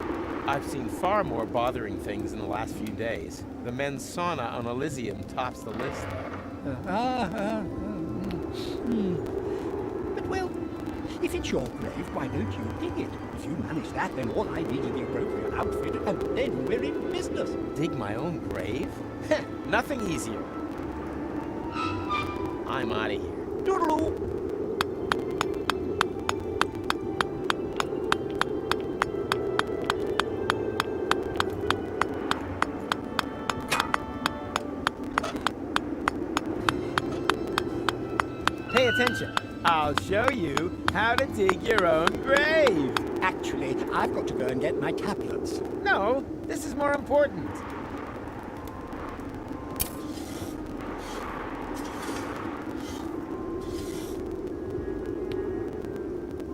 I've seen far more bothering things in the last few days. The men's sauna on Elysium tops the list, though. But well, if it's your grave, why don't you dig it? If you manage that, then all I need is the appropriate outfit, and then we're in business. Dig my own grave? Heh, nothing easier. I'm out of here. Doodaloo! Pay attention. I'll show you how to dig your own grave. Actually, I've got to go and get my tablets. No, this is more important.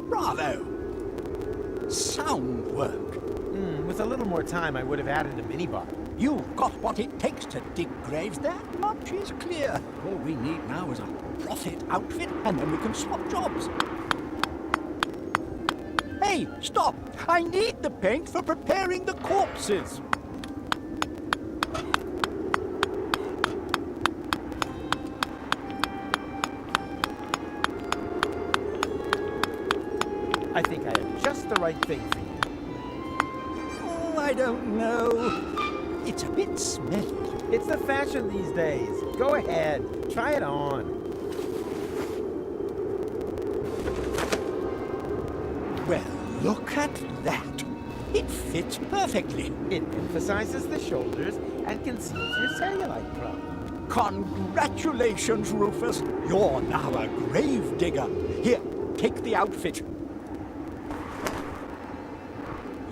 Bravo! Sound work. With a little more time, I would have added a minibar. You've got what it takes to dig graves. That much is clear. All we need now is a profit outfit, and then we can swap jobs. Hey, stop! I need the paint for preparing the corpses. I think I have just the right thing for you. Oh, I don't know. It's a bit smelly. It's the fashion these days. Go ahead, try it on. Well, look at that. It fits perfectly. It emphasizes the shoulders and conceals your cellulite problem. Congratulations, Rufus. You're now a grave digger. Here, take the outfit.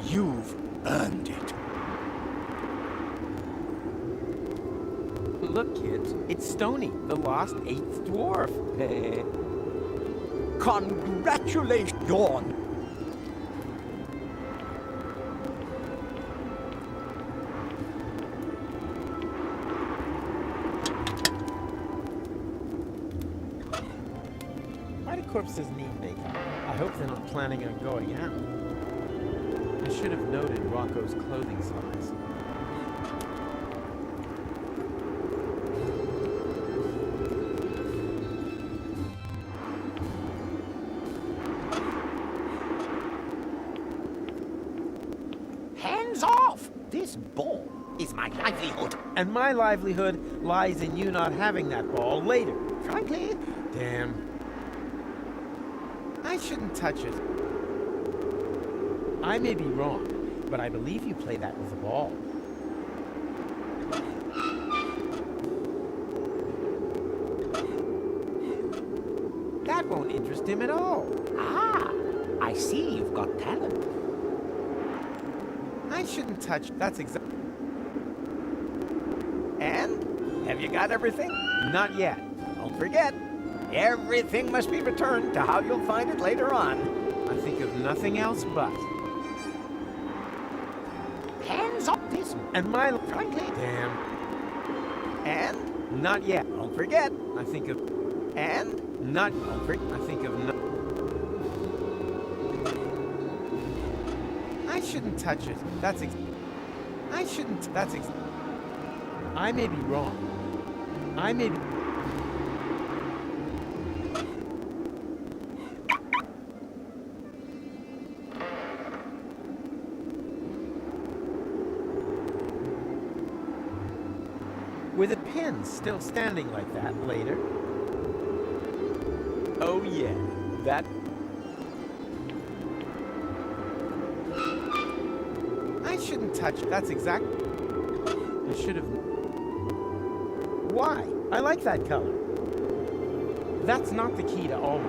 You've earned it. Look, kids, it's Stony, the lost 8th dwarf. Congratulations, Dawn. Why do corpses need makeup? I hope they're not planning on going out. I should have noted Rocco's clothing size. Hands off! This ball is my livelihood. And my livelihood lies in you not having that ball later. Frankly, Damn. I shouldn't touch it. I may be wrong, but I believe you play that with a ball. That won't interest him at all. ah, I see you've got talent. I shouldn't touch. That's exactly. And have you got everything? Not yet. Don't forget, everything must be returned to how you'll find it later on. I think of nothing else but. Hands up this. And my. Frankly. Damn. And Not yet. don't forget. I think of. And Not. I think of. I shouldn't touch it. That's I shouldn't. That's I may be wrong. I may be. With a pin still standing like that later. Oh yeah, that. I shouldn't touch. That's exact. I should have. Why? I like that color. That's not the key to all.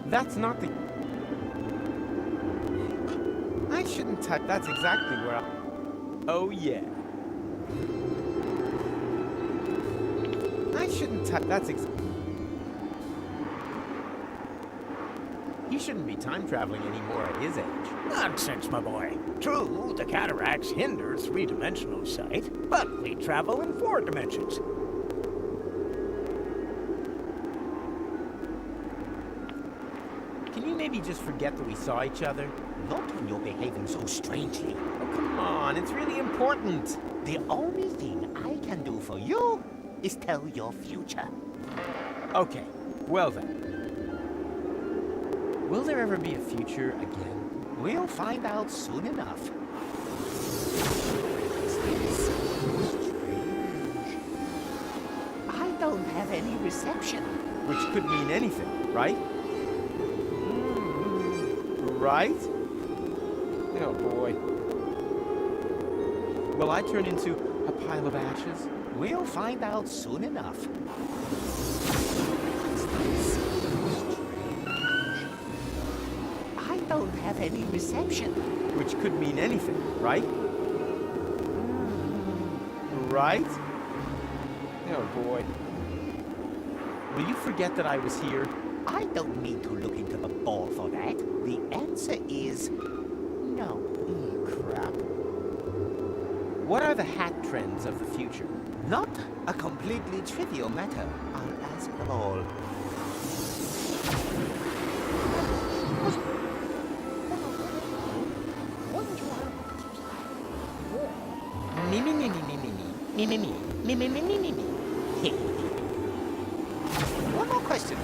That's not the. I shouldn't touch. That's exactly where I. Oh yeah. I shouldn't touch. That's He shouldn't be time traveling anymore at his age. nonsense, my boy. True, the cataracts hinder three-dimensional sight, but we travel in 4 dimensions. maybe just forget that we saw each other? Not when you're behaving so strangely. Oh, come on, it's really important. The only thing I can do for you is tell your future. Okay, well then. Will there ever be a future again? We'll find out soon enough. I don't have any reception. Which could mean anything, right? Right? Oh boy. Will I turn into a pile of ashes? We'll find out soon enough. I don't have any reception. Which could mean anything, right? Right? Oh boy. Will you forget that I was here? I don't need to look into the ball for that. The answer is no. Crap. What are the hat trends of the future? Not a completely trivial matter. I'll ask them all. Me, me, me, me, me, me, me, me, me, me, me, me, me, me, me. One more question.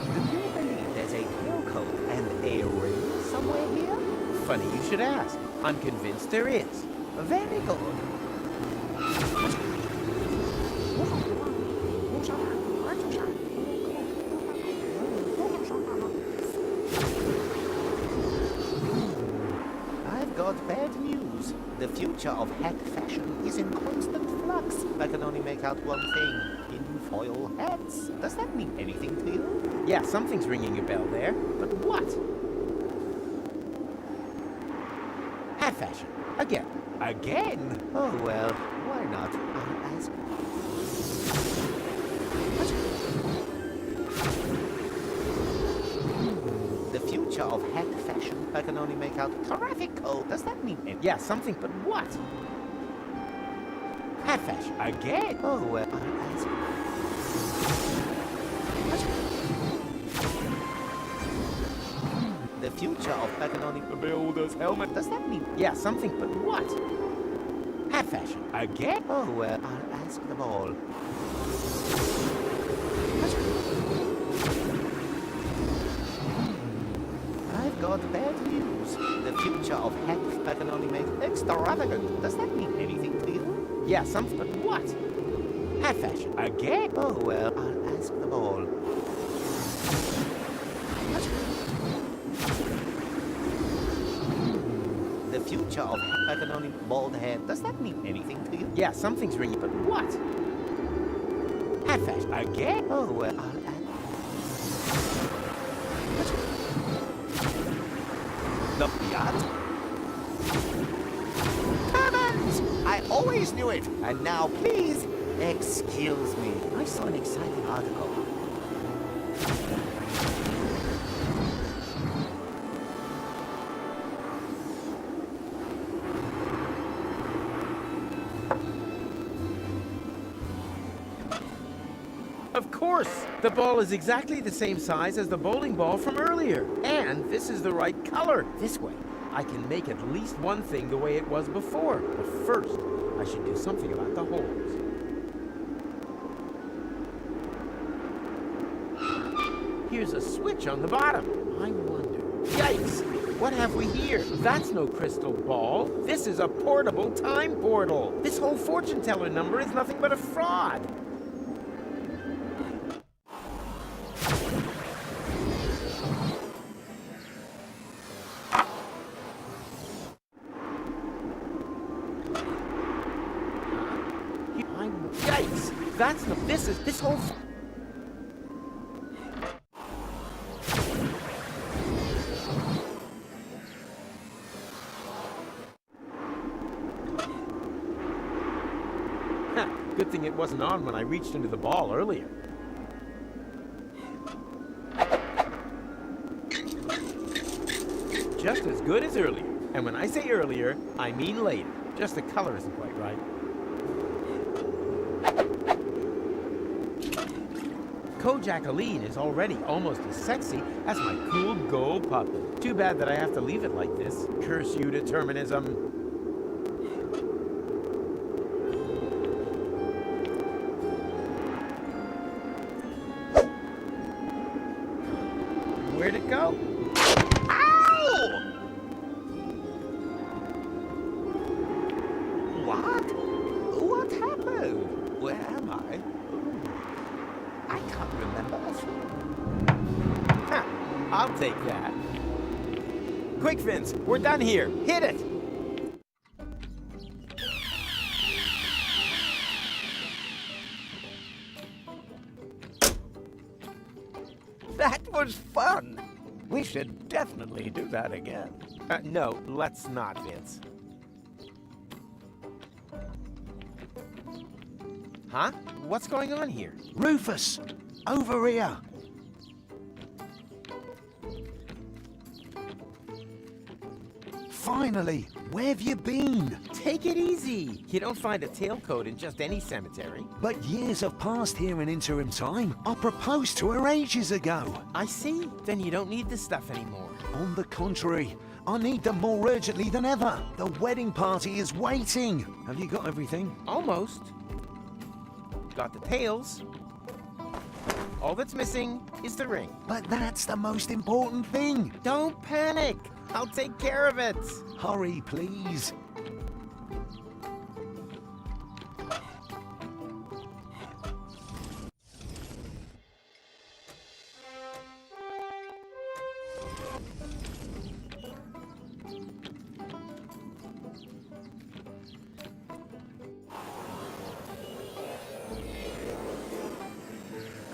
Do you believe there's a tailcoat and a ring somewhere here? Funny you should ask. I'm convinced there is. Very good. I've got bad news. The future of hat fashion is in constant flux. I can only make out one thing. Tinfoil hats. Does that mean anything to you? Yeah, something's ringing a bell there. But what? Hat fashion. Again. Again? Oh well, why not? I'll ask. The future of hat fashion, I can only make out traffic code. Does that mean anything? Yeah, something, but what? Hat fashion. Again? Oh well, I'll ask. The future of I can only builder's helmet. Does that mean? Yeah, something, but what? Hat fashion. Again? Oh well, I'll ask them all. I've got bad news. The future of hat I can only make extravagant. Does that mean anything to you? Yeah, something, but what? Hat fashion. Again? Oh well, I'll ask them all. The future of I can only bald head. Does that mean anything to you? Yeah, something's ringing, but what? Hat fashion. Again? Oh well, I'll ask. The yacht? Heavens! I always knew it! And now, please, excuse me. I saw an exciting article. Of course! The ball is exactly the same size as the bowling ball from earlier. And this is the right color. This way, I can make at least one thing the way it was before. But first, I should do something about the holes. Here's a switch on the bottom. I wonder... Yikes! What have we here? That's no crystal ball. This is a portable time portal. This whole fortune teller number is nothing but a fraud. Yikes! That's no... This whole... Good thing it wasn't on when I reached into the ball earlier. Just as good as earlier. And when I say earlier, I mean later. Just the color isn't quite right. Jacqueline is already almost as sexy as my cool gold puppy. Too bad that I have to leave it like this. Curse you, determinism. Where'd it go? Ow! What? What happened? Where am I? I can't remember a thing. Ha! I'll take that. Quick, Vince, we're done here. Hit it! That was fun. We should definitely do that again. No, let's not, Vince. Huh? What's going on here? Rufus, over here. Finally, where have you been? Take it easy. You don't find a tailcoat in just any cemetery. But years have passed here in interim time. I proposed to her ages ago. I see. Then you don't need this stuff anymore. On the contrary, I need them more urgently than ever. The wedding party is waiting. Have you got everything? Almost. Got the tails. All that's missing is the ring. But that's the most important thing. Don't panic. I'll take care of it. Hurry, please.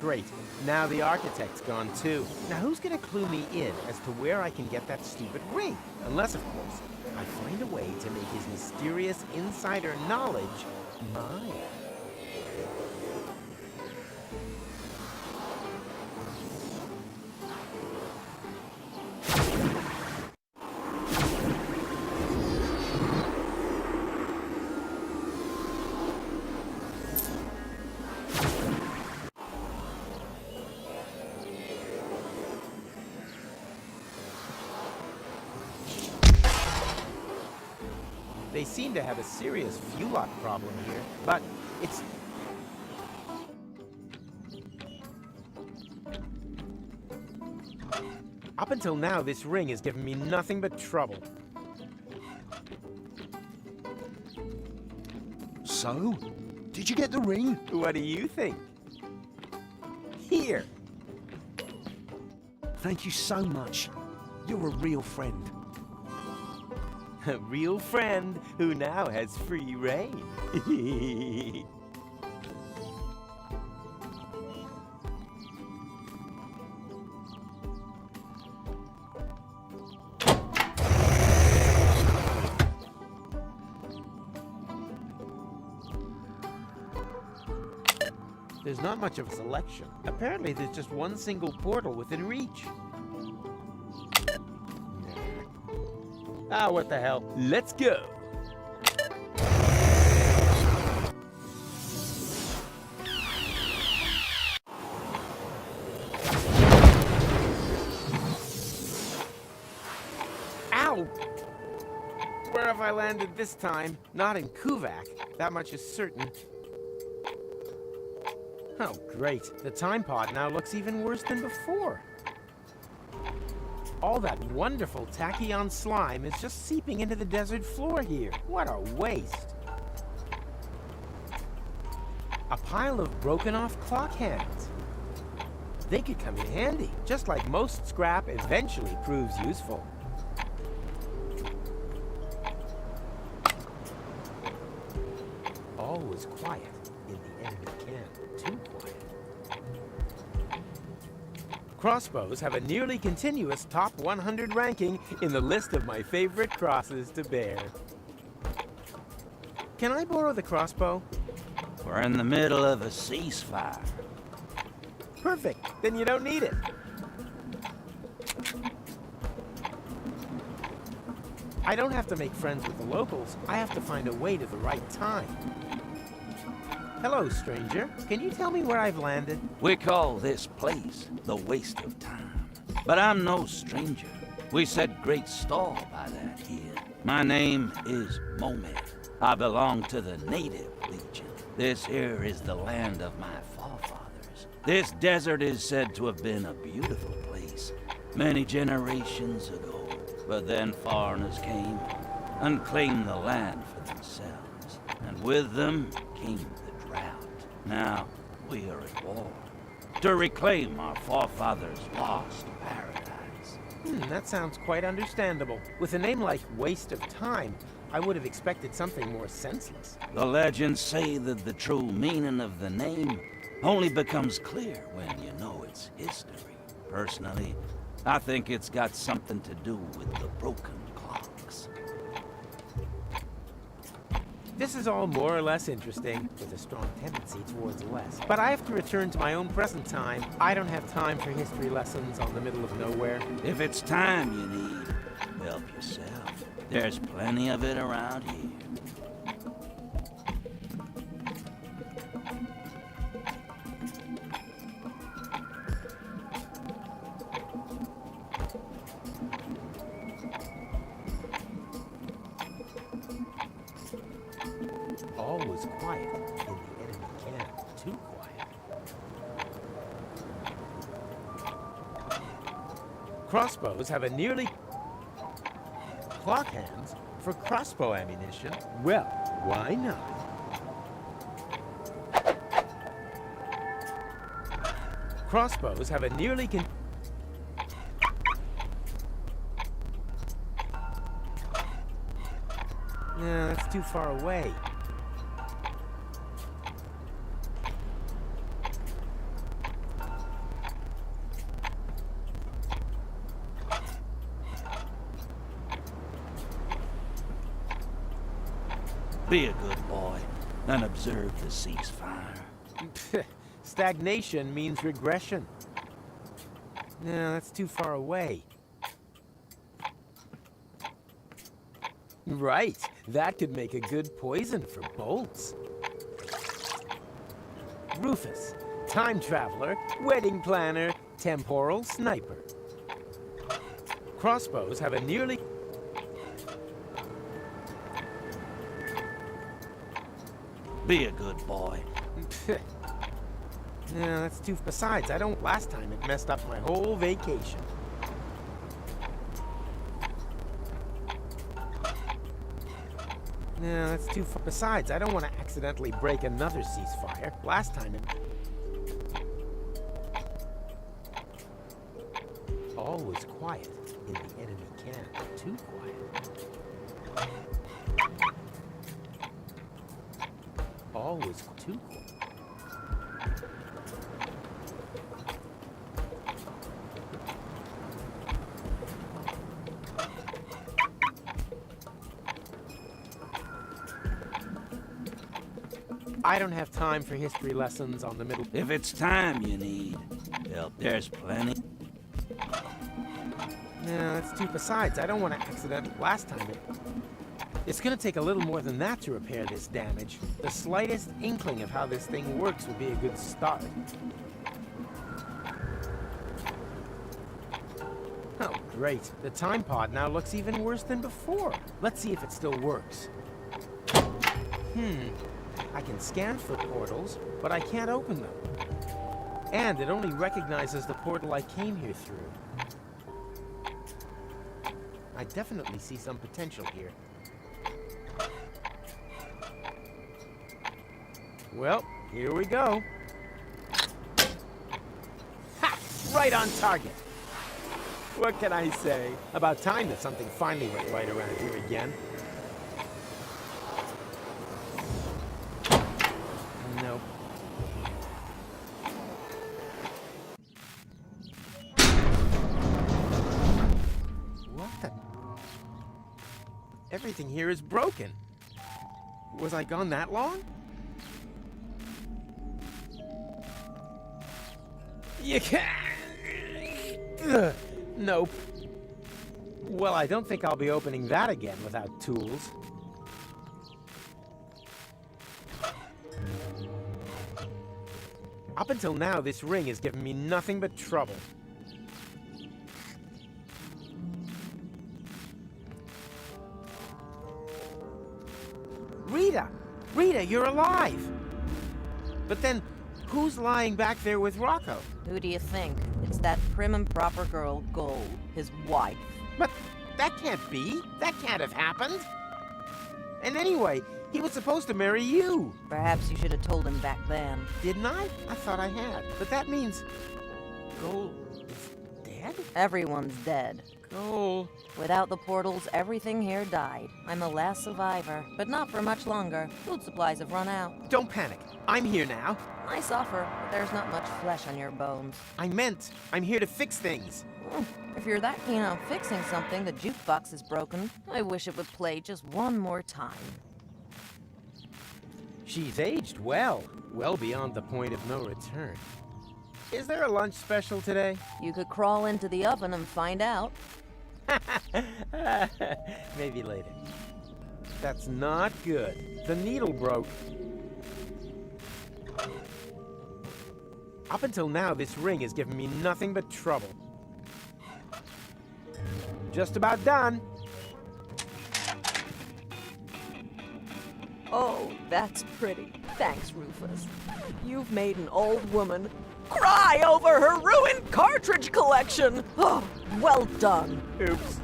Great. Now the architect's gone too. Now who's gonna clue me in as to where I can get that stupid ring? Unless, of course, I find a way to make his mysterious insider knowledge mine. They seem to have a serious fuel lock problem here, but it's... Up until now, this ring has given me nothing but trouble. So, did you get the ring? What do you think? Here. Thank you so much. You're a real friend. A real friend who now has free reign. There's not much of a selection. Apparently there's just one single portal within reach. Ah, what the hell. Let's go. Ow! Where have I landed this time? Not in Kuvak. That much is certain. Oh, great. The time pod now looks even worse than before. All that wonderful tachyon slime is just seeping into the desert floor here. What a waste. A pile of broken off clock hands. They could come in handy, just like most scrap eventually proves useful. All was quiet in the enemy camp. Too quiet. Crossbows have a nearly continuous top 100 ranking in the list of my favorite crosses to bear. Can I borrow the crossbow? We're in the middle of a ceasefire. Perfect. Then you don't need it. I don't have to make friends with the locals. I have to find a way to the right time. Hello, stranger. Can you tell me where I've landed? We call this place the waste of time. But I'm no stranger. We set great store by that here. My name is Momed. I belong to the native legion. This here is the land of my forefathers. This desert is said to have been a beautiful place many generations ago. But then foreigners came and claimed the land for themselves. And with them came the drought. Now, we are at war to reclaim our forefathers' lost paradise. That sounds quite understandable. With a name like Waste of Time, I would have expected something more senseless. The legends say that the true meaning of the name only becomes clear when you know its history. Personally, I think it's got something to do with the broken clocks. This is all more or less interesting, with a strong tendency towards less. But I have to return to my own present time. I don't have time for history lessons on the middle of nowhere. If it's time you need, help yourself. There's plenty of it around here. All was quiet in the enemy camp. Too quiet. Crossbows have a nearly... Clock hands for crossbow ammunition? Well, why not? Crossbows have a nearly No, that's too far away. Be a good boy and observe the ceasefire. Stagnation means regression. No, that's too far away. Right, that could make a good poison for bolts. Rufus, time traveler, wedding planner, temporal sniper. Crossbows have a nearly... Be a good boy. No, that's too... Besides, I don't... Last time it messed up my whole vacation. No, that's too far. Besides, I don't want to accidentally break another ceasefire. Last time it... All was quiet in the enemy camp. Too quiet. All was too quiet. I don't have time for history lessons on the middle... If it's time you need help, there's plenty. No, that's too... Besides, I don't want to accident... Last time it... It's gonna take a little more than that to repair this damage. The slightest inkling of how this thing works would be a good start. Oh, great. The time pod now looks even worse than before. Let's see if it still works. I can scan for portals, but I can't open them. And it only recognizes the portal I came here through. I definitely see some potential here. Well, here we go. Ha! Right on target! What can I say? About time that something finally went right around here again. Nope. What the? Everything here is broken. Was I gone that long? You can't. Nope. Well, I don't think I'll be opening that again without tools. Up until now, this ring has given me nothing but trouble. Rita! Rita, you're alive! But then, who's lying back there with Rocco? Who do you think? It's that prim and proper girl, Gold, his wife. But that can't be. That can't have happened. And anyway, he was supposed to marry you. Perhaps you should have told him back then. Didn't I? I thought I had. But that means Gold is dead? Everyone's dead. Gold. Without the portals, everything here died. I'm the last survivor, but not for much longer. Food supplies have run out. Don't panic. I'm here now. I suffer, but there's not much flesh on your bones. I meant, I'm here to fix things. If you're that keen on fixing something, the jukebox is broken. I wish it would play just one more time. She's aged well. Well beyond the point of no return. Is there a lunch special today? You could crawl into the oven and find out. Maybe later. That's not good. The needle broke. Up until now, this ring has given me nothing but trouble. Just about done. Oh, that's pretty. Thanks, Rufus. You've made an old woman cry over her ruined cartridge collection. Oh, well done. Oops.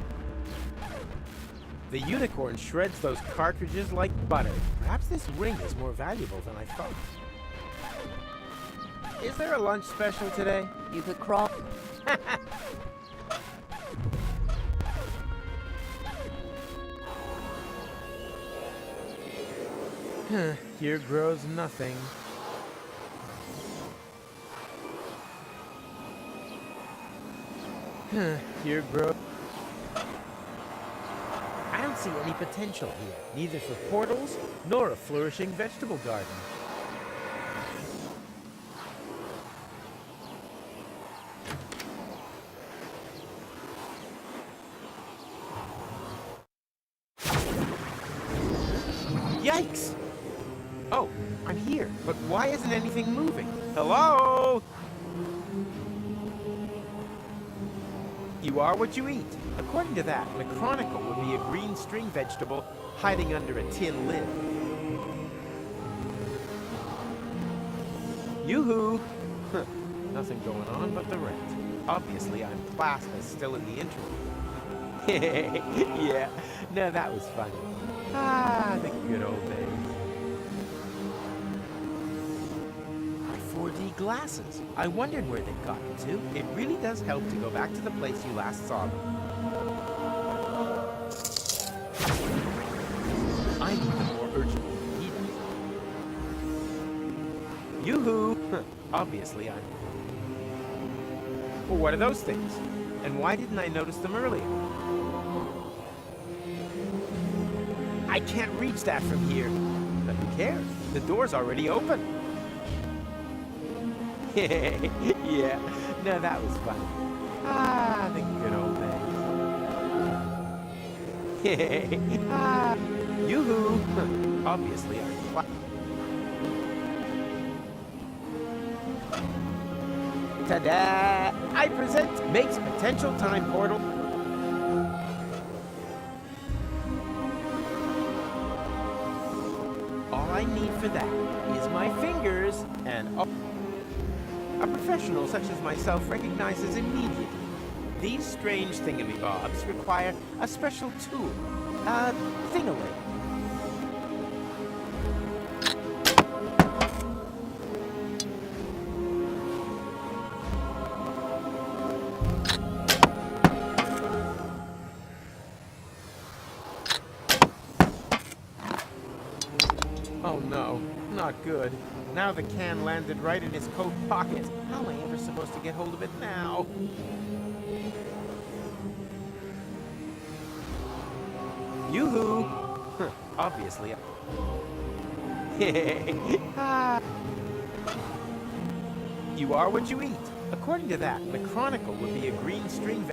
The unicorn shreds those cartridges like butter. Perhaps this ring is more valuable than I thought. Is there a lunch special today? You could crawl. Here grows nothing. Here grows... I don't see any potential here, neither for portals nor a flourishing vegetable garden. Yikes! Oh, I'm here, but why isn't anything moving? Hello? You are what you eat. According to that, the Chronicle would be a green string vegetable hiding under a tin lid. Yoo-hoo! Huh. Nothing going on but the rent. Obviously, I'm classed as still in the interim. Yeah, no, that was funny. Ah, the good old days. My 4D glasses. I wondered where they'd gotten to. It really does help to go back to the place you last saw them. I need them more urgently than he does. Yoo-hoo! Obviously, I'm... Well, what are those things? And why didn't I notice them earlier? I can't reach that from here. But who cares? The door's already open. Yeah, no, that was fun. Ah, the good old days. Ah, yoo-hoo. Obviously, I'm... Ta-da! I present Makes Potential Time Portal. All I need for that is my fingers and a professional such as myself recognizes immediately. These strange thingamybobs require a special tool, a thing-a-ling. Oh no, not good. Now the can landed right in his coat pocket. How am I ever supposed to get hold of it now? Yoo-hoo! Obviously. You are what you eat. According to that, the Chronicle would be a green string...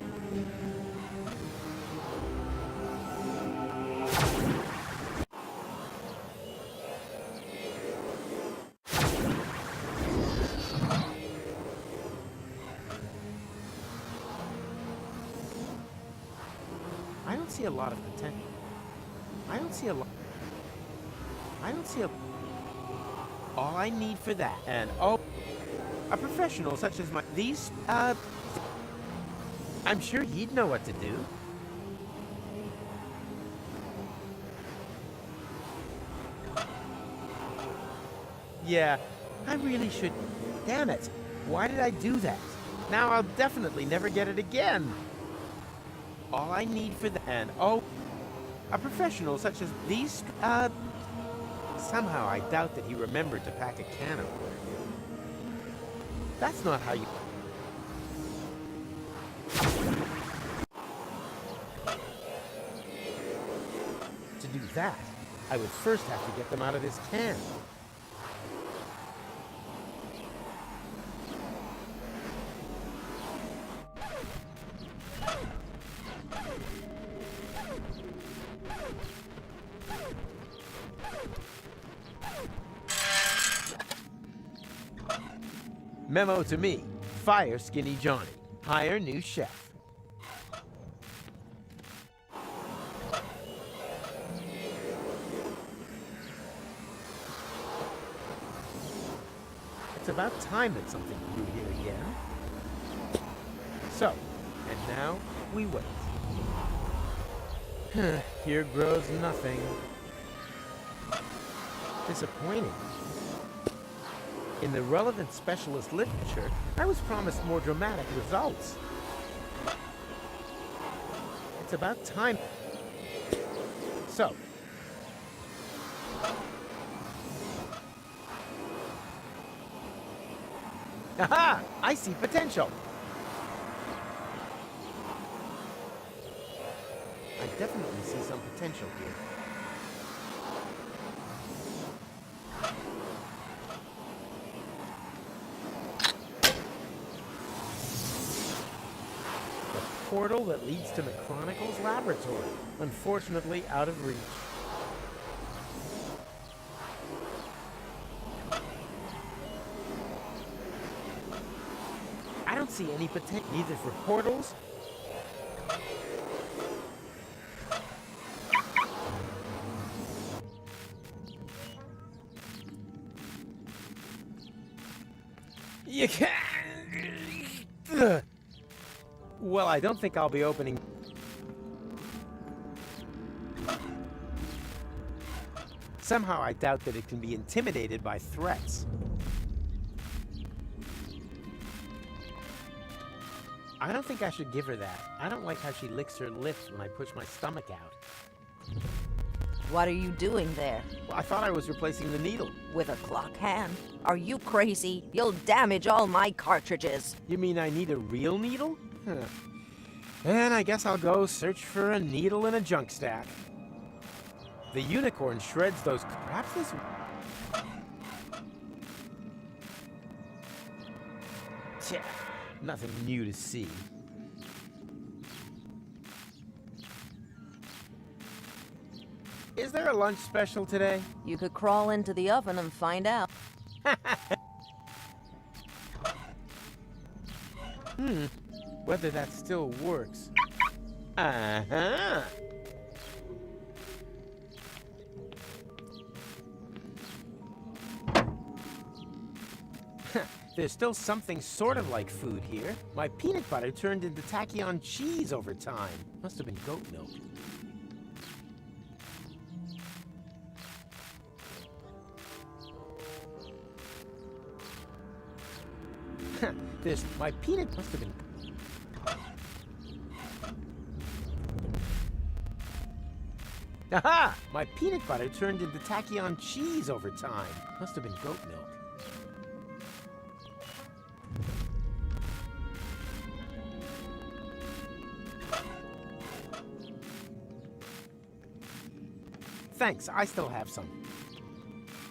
don't see a lot of potential. I don't see a lot. I don't see a... All I need for that, and oh, a professional such as I'm sure he'd know what to do. Yeah, I really should. Damn it. Why did I do that? Now I'll definitely never get it again. All I need for that, and oh, a professional such as somehow I doubt that he remembered to pack a can of water. That's not how you... To do that, I would first have to get them out of this can. Memo to me. Fire Skinny Johnny. Hire new chef. It's about time that something grew here again. So, and now we wait. Here grows nothing. Disappointing. In the relevant specialist literature, I was promised more dramatic results. It's about time. So. Aha! I see potential. I definitely see some potential here. Portal that leads to McChronicle's laboratory, unfortunately out of reach. I don't see any potential either for portals. You can't. Well, I don't think I'll be opening... Somehow I doubt that it can be intimidated by threats. I don't think I should give her that. I don't like how she licks her lips when I push my stomach out. What are you doing there? Well, I thought I was replacing the needle. With a clock hand? Are you crazy? You'll damage all my cartridges. You mean I need a real needle? Huh. And I guess I'll go search for a needle in a junk stack. The unicorn shreds those... Perhaps this... Tch, nothing new to see. Is there a lunch special today? You could crawl into the oven and find out. Whether that still works. Uh-huh. There's still something sort of like food here. My peanut butter turned into tachyon cheese over time. Must have been goat milk. This, my peanut must have been... Aha! My peanut butter turned into tachyon cheese over time. Must have been goat milk. Thanks, I still have some.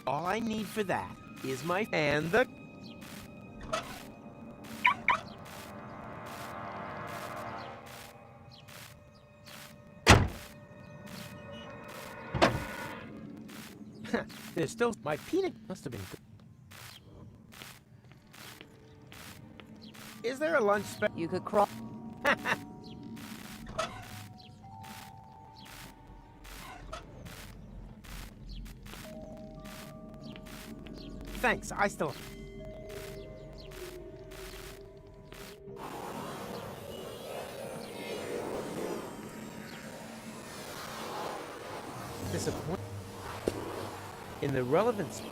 All I need for that is my... And the... There's still... My peanut must have been... Is there a lunch You could crawl... Thanks, I still... Disappoint... In the relevance...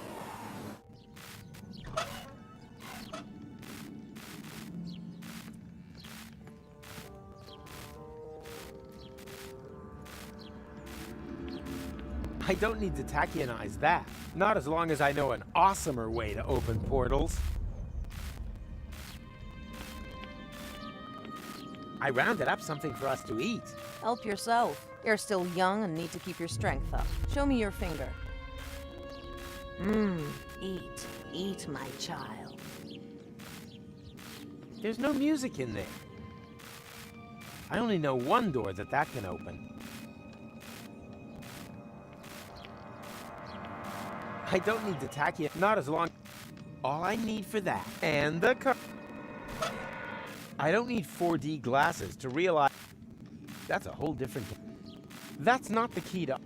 I don't need to tachionize that. Not as long as I know an awesomer way to open portals. I rounded up something for us to eat. Help yourself. You're still young and need to keep your strength up. Show me your finger. Eat. Eat, my child. There's no music in there. I only know one door that can open. I don't need to tacky it, not as long... All I need for that, and the car... I don't need 4D glasses to realize... That's a whole different... That's not the key to...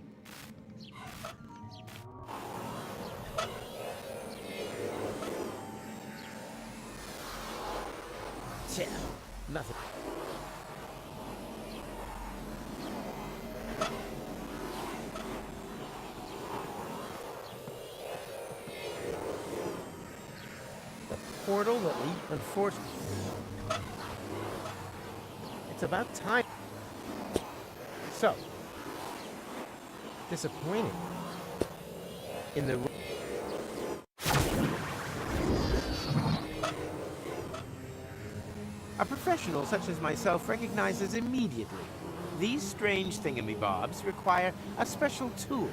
Nothing. Portal that leads, unfortunately. It's about time. So, disappointing. In the a professional such as myself recognizes immediately. These strange thingamybobs require a special tool,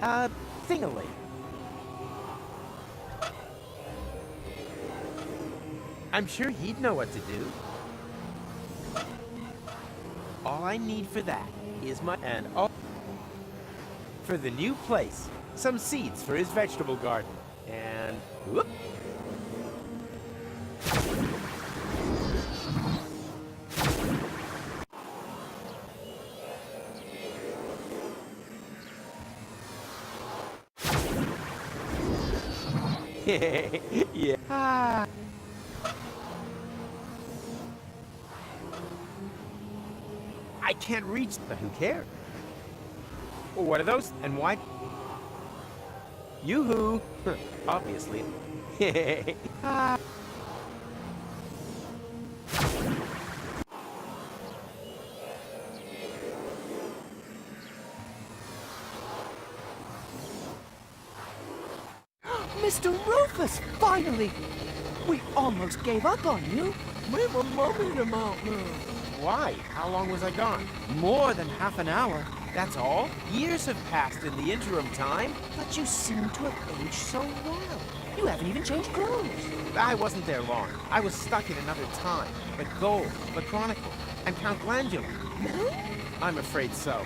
a thingally. I'm sure he'd know what to do. All I need for that is my... And all... For the new place, some seeds for his vegetable garden. And... Whoop! Yeah. Ah. I can't reach, but who cares? Well, what are those? And why? Yoo-hoo! Obviously. Ah. Mr. Rufus, finally! We almost gave up on you. We were mumming him out now. Why? How long was I gone? More than half an hour. That's all? Years have passed in the interim time. But you seem to have aged so well. You haven't even changed clothes. I wasn't there long. I was stuck in another time. But Gold, the Chronicle, and Count Glandula. I'm afraid so.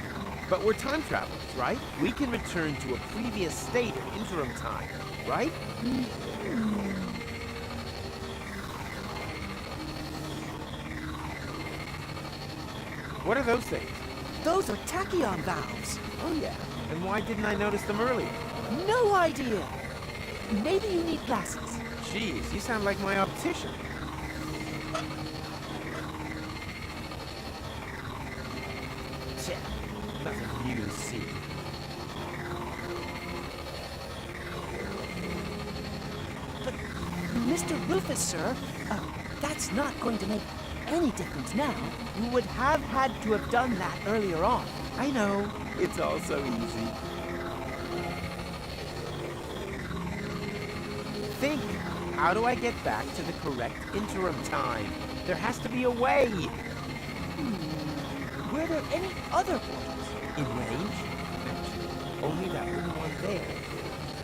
But we're time travelers, right? We can return to a previous state of interim time, right? What are those things? Those are tachyon valves. Oh yeah. And why didn't I notice them earlier? No idea. Maybe you need glasses. Jeez, you sound like my optician. Nothing new to see. But, Mr. Rufus, sir, that's not going to make any difference now. You would have had to have done that earlier on. I know. It's all so easy. Think. How do I get back to the correct interim time? There has to be a way. Were there any other portals? In range? Only that little one there.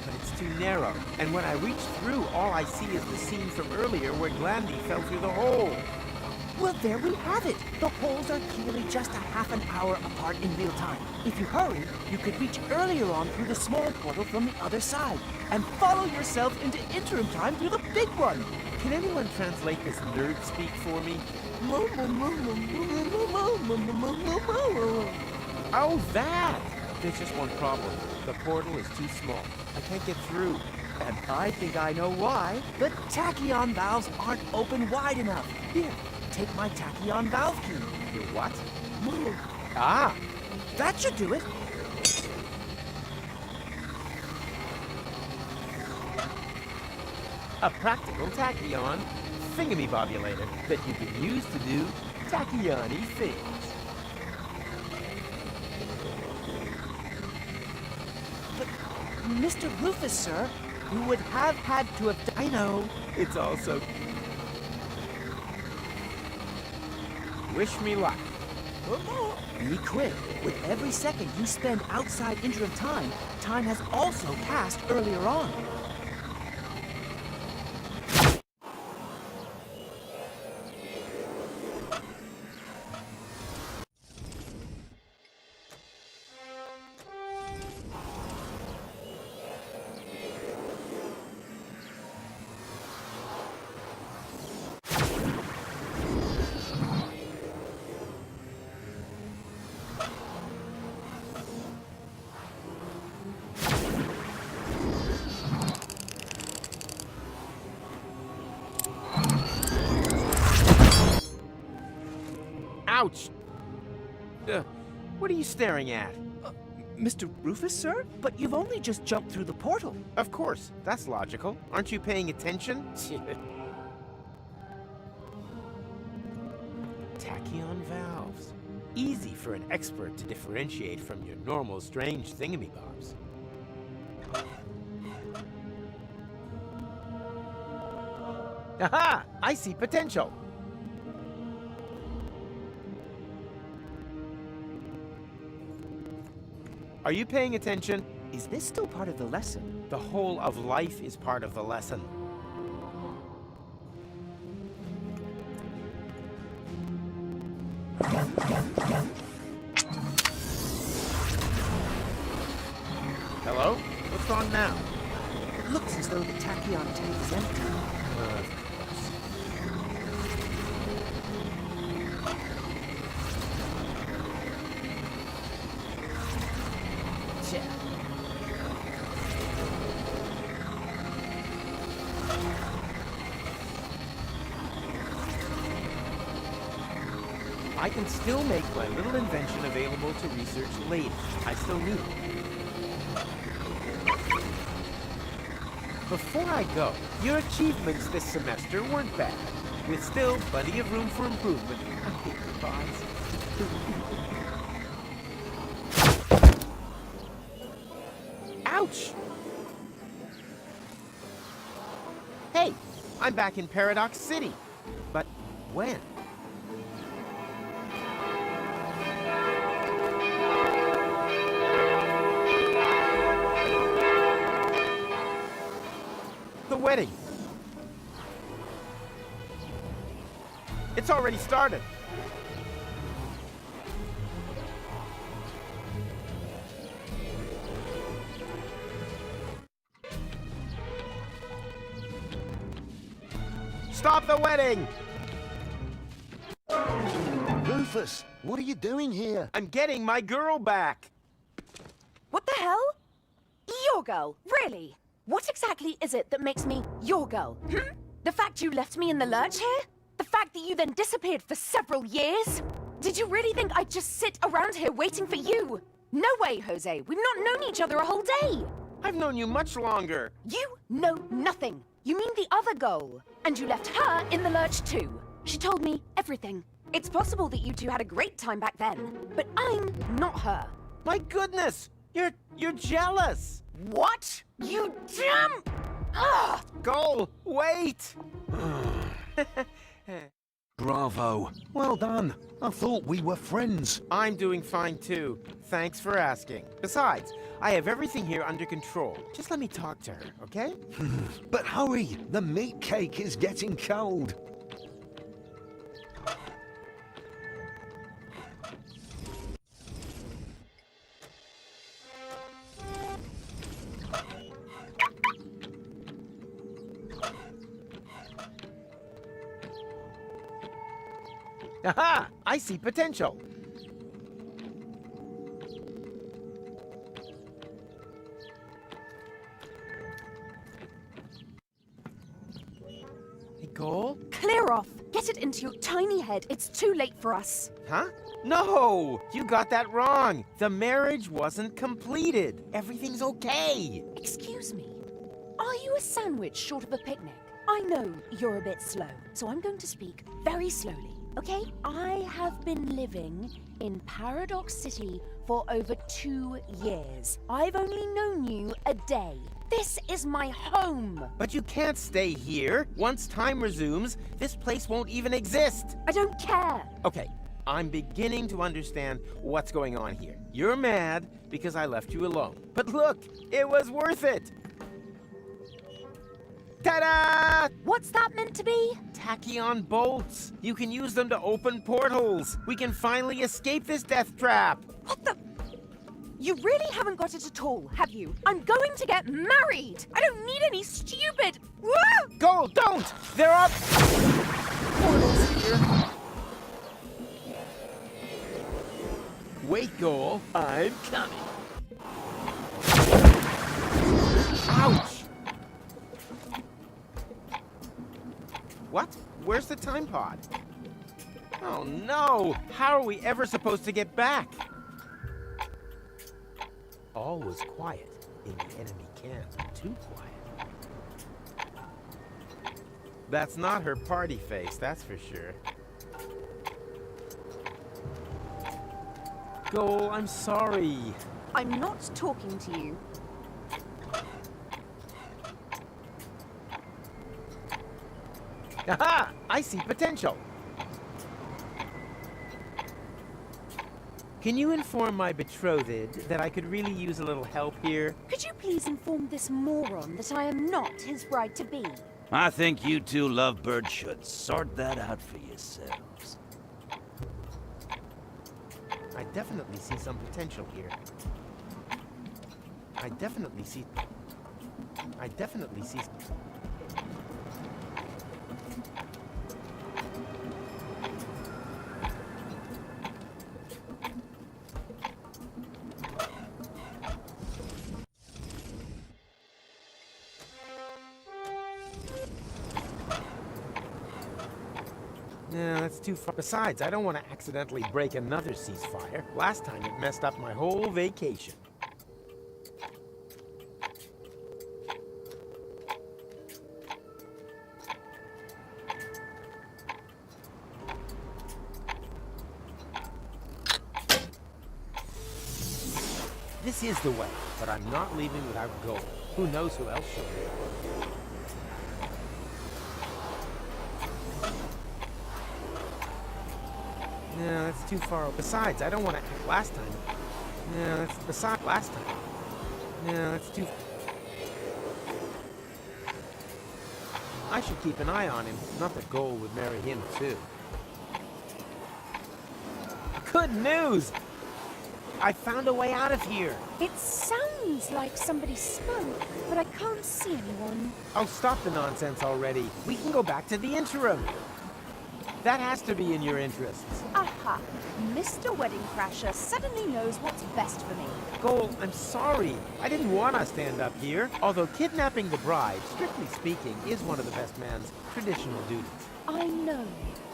But it's too narrow. And when I reach through, all I see is the scene from earlier where Glandy fell through the hole. Well, there we have it. The holes are clearly just a half an hour apart in real time. If you hurry, you could reach earlier on through the small portal from the other side, and follow yourself into interim time through the big one. Can anyone translate this nerd speak for me? Oh, that! There's just one problem. The portal is too small. I can't get through. And I think I know why. The tachyon valves aren't open wide enough. Here, take my tachyon valve key. Your what? Ah, that should do it. A practical tachyon thingamybobulator that you can use to do tachyon-y things. But, Mr. Rufus, sir, you would have had to have... I know. It's all so... Wish me luck. Be quick. With every second you spend outside interim time, time has also passed earlier on. Ouch! What are you staring at? Mr. Rufus, sir? But you've only just jumped through the portal. Of course, that's logical. Aren't you paying attention? Tachyon valves. Easy for an expert to differentiate from your normal strange thingamybobs. Aha! I see potential! Are you paying attention? Is this still part of the lesson? The whole of life is part of the lesson. Hello? What's wrong now? It looks as though the tachyon tank is empty. I can still make my little invention available to research later. I still need it. Before I go, your achievements this semester weren't bad, with still plenty of room for improvement. I hate goodbyes. Ouch! Hey, I'm back in Paradox City. But when? The wedding. It's already started. Stop the wedding! Rufus, what are you doing here? I'm getting my girl back. What the hell? Your girl? Really? What exactly is it that makes me your girl? The fact you left me in the lurch here? The fact that you then disappeared for several years? Did you really think I'd just sit around here waiting for you? No way, Jose. We've not known each other a whole day. I've known you much longer. You know nothing. You mean the other girl. And you left her in the lurch too. She told me everything. It's possible that you two had a great time back then, but I'm not her. My goodness! You're jealous! What? You damn... Ugh! Go! Wait! Bravo. Well done. I thought we were friends. I'm doing fine too. Thanks for asking. Besides, I have everything here under control. Just let me talk to her, okay? But hurry, the meat cake is getting cold. Aha! I see potential. Cole? Clear off. Get it into your tiny head. It's too late for us. Huh? No! You got that wrong. The marriage wasn't completed. Everything's okay. Excuse me. Are you a sandwich short of a picnic? I know you're a bit slow, so I'm going to speak very slowly, okay? I have been living in Paradox City for over 2 years. I've only known you a day. This is my home. But you can't stay here. Once time resumes, this place won't even exist. I don't care. Okay, I'm beginning to understand what's going on here. You're mad because I left you alone. But look, it was worth it. Ta-da! What's that meant to be? Tachyon bolts. You can use them to open portals. We can finally escape this death trap. What the? You really haven't got it at all, have you? I'm going to get married. I don't need any stupid... Go, don't! There are portals here. Wait, Goal. I'm coming. Ouch! What? Where's the time pod? Oh no! How are we ever supposed to get back? All was quiet in the enemy camp. Too quiet. That's not her party face, that's for sure. Goal, I'm sorry. I'm not talking to you. Aha! I see potential. Can you inform my betrothed that I could really use a little help here? Could you please inform this moron that I am not his bride-to-be? I think you two lovebirds should sort that out for yourselves. I definitely see some potential here. I definitely see... No, that's too far. Besides, I don't want to accidentally break another ceasefire. Last time it messed up my whole vacation. This is the way, but I'm not leaving without gold. Who knows who else should be? No, that's too far. Besides, I don't want to... Last time... No, that's... Besides, last time... No, that's too... I should keep an eye on him. Not that Goal would marry him, too. Good news! I found a way out of here. It sounds like somebody spoke, but I can't see anyone. Oh, stop the nonsense already. We can go back to the interim. That has to be in your interests. Aha! Mr. Wedding Crasher suddenly knows what's best for me. Goal, I'm sorry. I didn't want us to end up here. Although kidnapping the bride, strictly speaking, is one of the best man's traditional duties. I know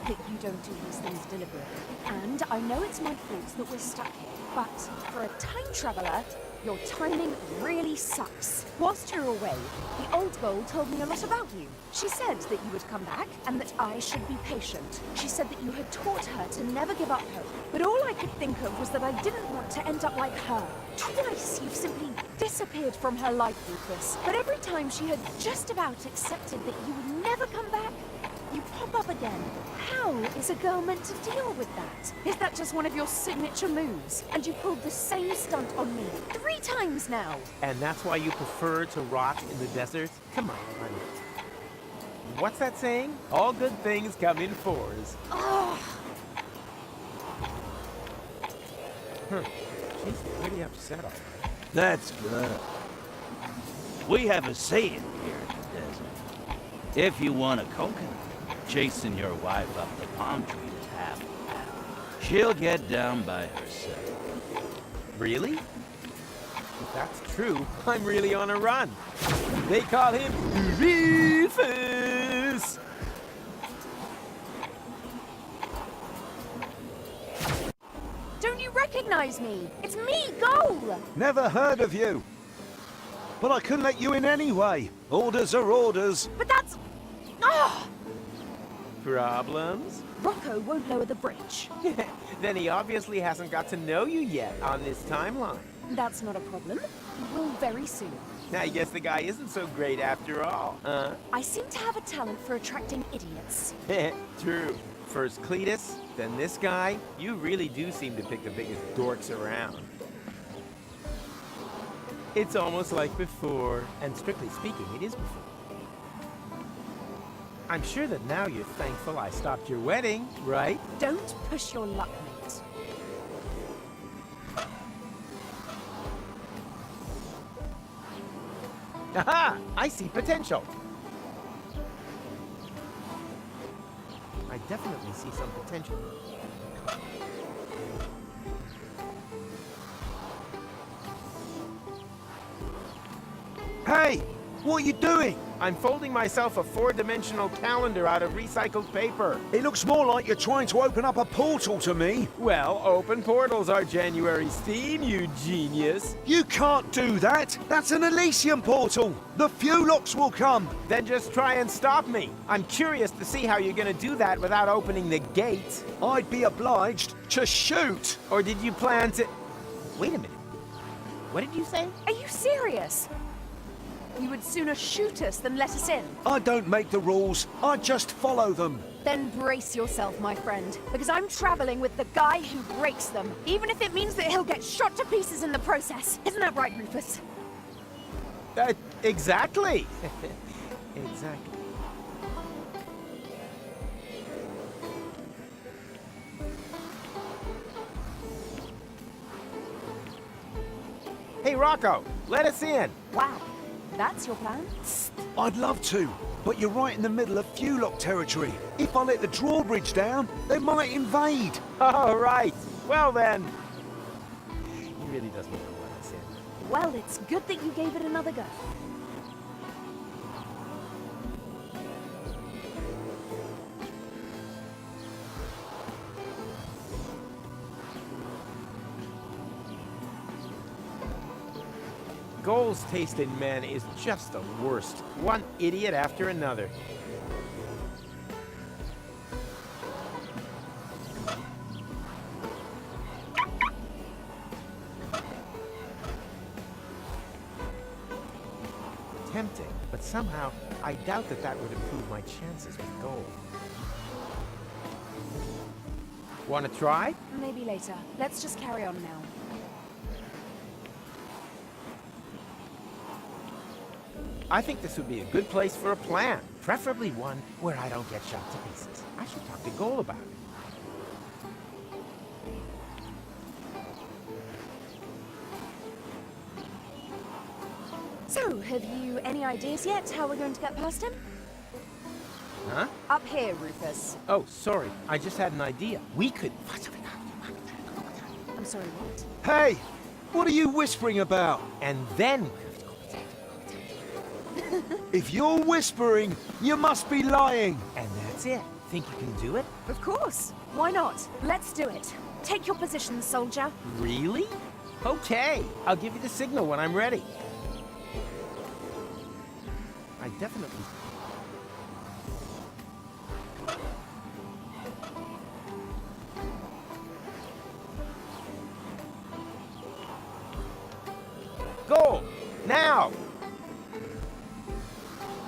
that you don't do these things deliberately, and I know it's my fault that we're stuck here. But for a time traveler, your timing really sucks. Whilst you're away, the old Goal told me a lot about you. She said that you would come back and that I should be patient. She said that you had taught her to never give up hope. But all I could think of was that I didn't want to end up like her. Twice you've simply disappeared from her life, Rufus. But every time she had just about accepted that you would never come back, you pop up again. How is a girl meant to deal with that? Is that just one of your signature moves? And you pulled the same stunt on me 3 times now. And that's why you prefer to rot in the desert? Come on. What's that saying? All good things come in 4s. Oh. She's pretty upset already. That's good. We have a saying here in the desert. If you want a coconut, chasing your wife up the palm tree is half the battle. She'll get down by herself. Really? If that's true, I'm really on a run. They call him Rufus. recognize me. It's me, Goal. Never heard of you. But I couldn't let you in anyway. Orders are orders. But that's... Oh! Problems? Rocco won't lower the bridge. Then he obviously hasn't got to know you yet on this timeline. That's not a problem. He will very soon. I guess the guy isn't so great after all, huh? I seem to have a talent for attracting idiots. True. First Cletus, then this guy. You really do seem to pick the biggest dorks around. It's almost like before, and strictly speaking, it is before. I'm sure that now you're thankful I stopped your wedding, right? Don't push your luck, mate. Aha! I see potential. I definitely see some potential. Hey, what are you doing? I'm folding myself a 4-dimensional calendar out of recycled paper. It looks more like you're trying to open up a portal to me. Well, open portals are January's theme, you genius. You can't do that. That's an Elysium portal. The Fulocks will come. Then just try and stop me. I'm curious to see how you're gonna do that without opening the gate. I'd be obliged to shoot. Or did you plan to... Wait a minute. What did you say? Are you serious? You would sooner shoot us than let us in. I don't make the rules. I just follow them. Then brace yourself, my friend, because I'm traveling with the guy who breaks them, even if it means that he'll get shot to pieces in the process. Isn't that right, Rufus? Exactly. Exactly. Hey, Rocco, let us in. Wow. That's your plan? I'd love to, but you're right in the middle of Fulock territory. If I let the drawbridge down, they might invade. All right. Well then. He really does want to let us in. Well, it's good that you gave it another go. Goal's taste in men is just the worst. One idiot after another. Tempting, but somehow I doubt that that would improve my chances with Goal. Want to try? Maybe later. Let's just carry on now. I think this would be a good place for a plan. Preferably one where I don't get shot to pieces. I should talk to Goal about it. So, have you any ideas yet how we're going to get past him? Huh? Up here, Rufus. Oh, sorry. I just had an idea. We could... I'm sorry, what? Hey, what are you whispering about? And then... If you're whispering, you must be lying. And that's it. Think you can do it? Of course. Why not? Let's do it. Take your position, soldier. Really? Okay. I'll give you the signal when I'm ready. I definitely... Goal! Now!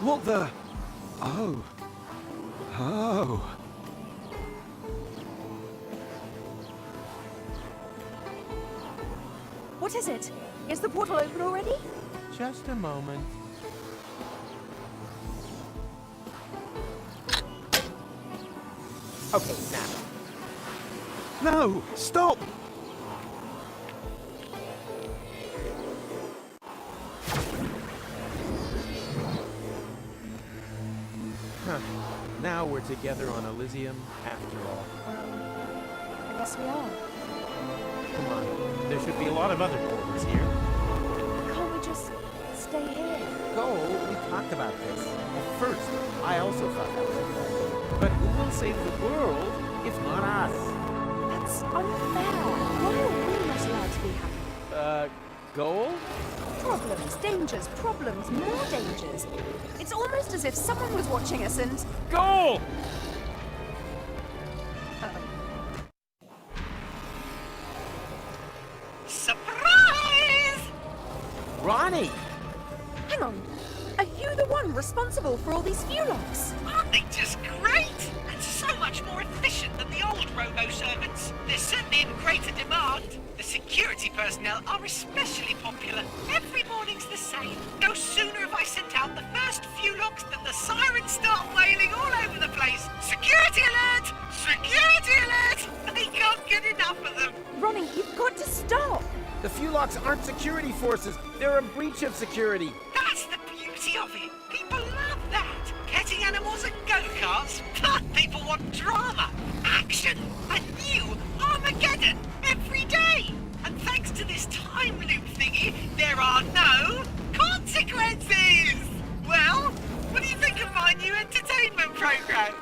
What the? Oh. Oh. What is it? Is the portal open already? Just a moment. Okay, now. No! Stop! Huh. Now we're together on Elysium after all. I guess we are. Come on. There should be a lot of other portals here. Can't we just stay here? Goal, we talked about this. At first, I also thought that was a good idea. But who will save the world if not us? That's unfair. Why are we Gold? Problems, dangers, problems, more dangers. It's almost as if someone was watching us and... Gold! Surprise! Ronnie! Hang on. Are you the one responsible for all these fuelogs? Aren't they just great? And so much more efficient than the old robo-servants. They're certainly in greater demand. The security personnel are especially popular. Every morning's the same. No sooner have I sent out the first fuelogs than the sirens start wailing all over the place. Security alert! Security alert! They can't get enough of them. Ronnie, you've got to stop. The Fuelox aren't security forces. They're a breach of security. That's the beauty of it. People love that. Getting animals and go-karts. But people want drama, action, a new Armageddon every day. And thanks to this time loop thingy, there are no consequences. Well, what do you think of my new entertainment program?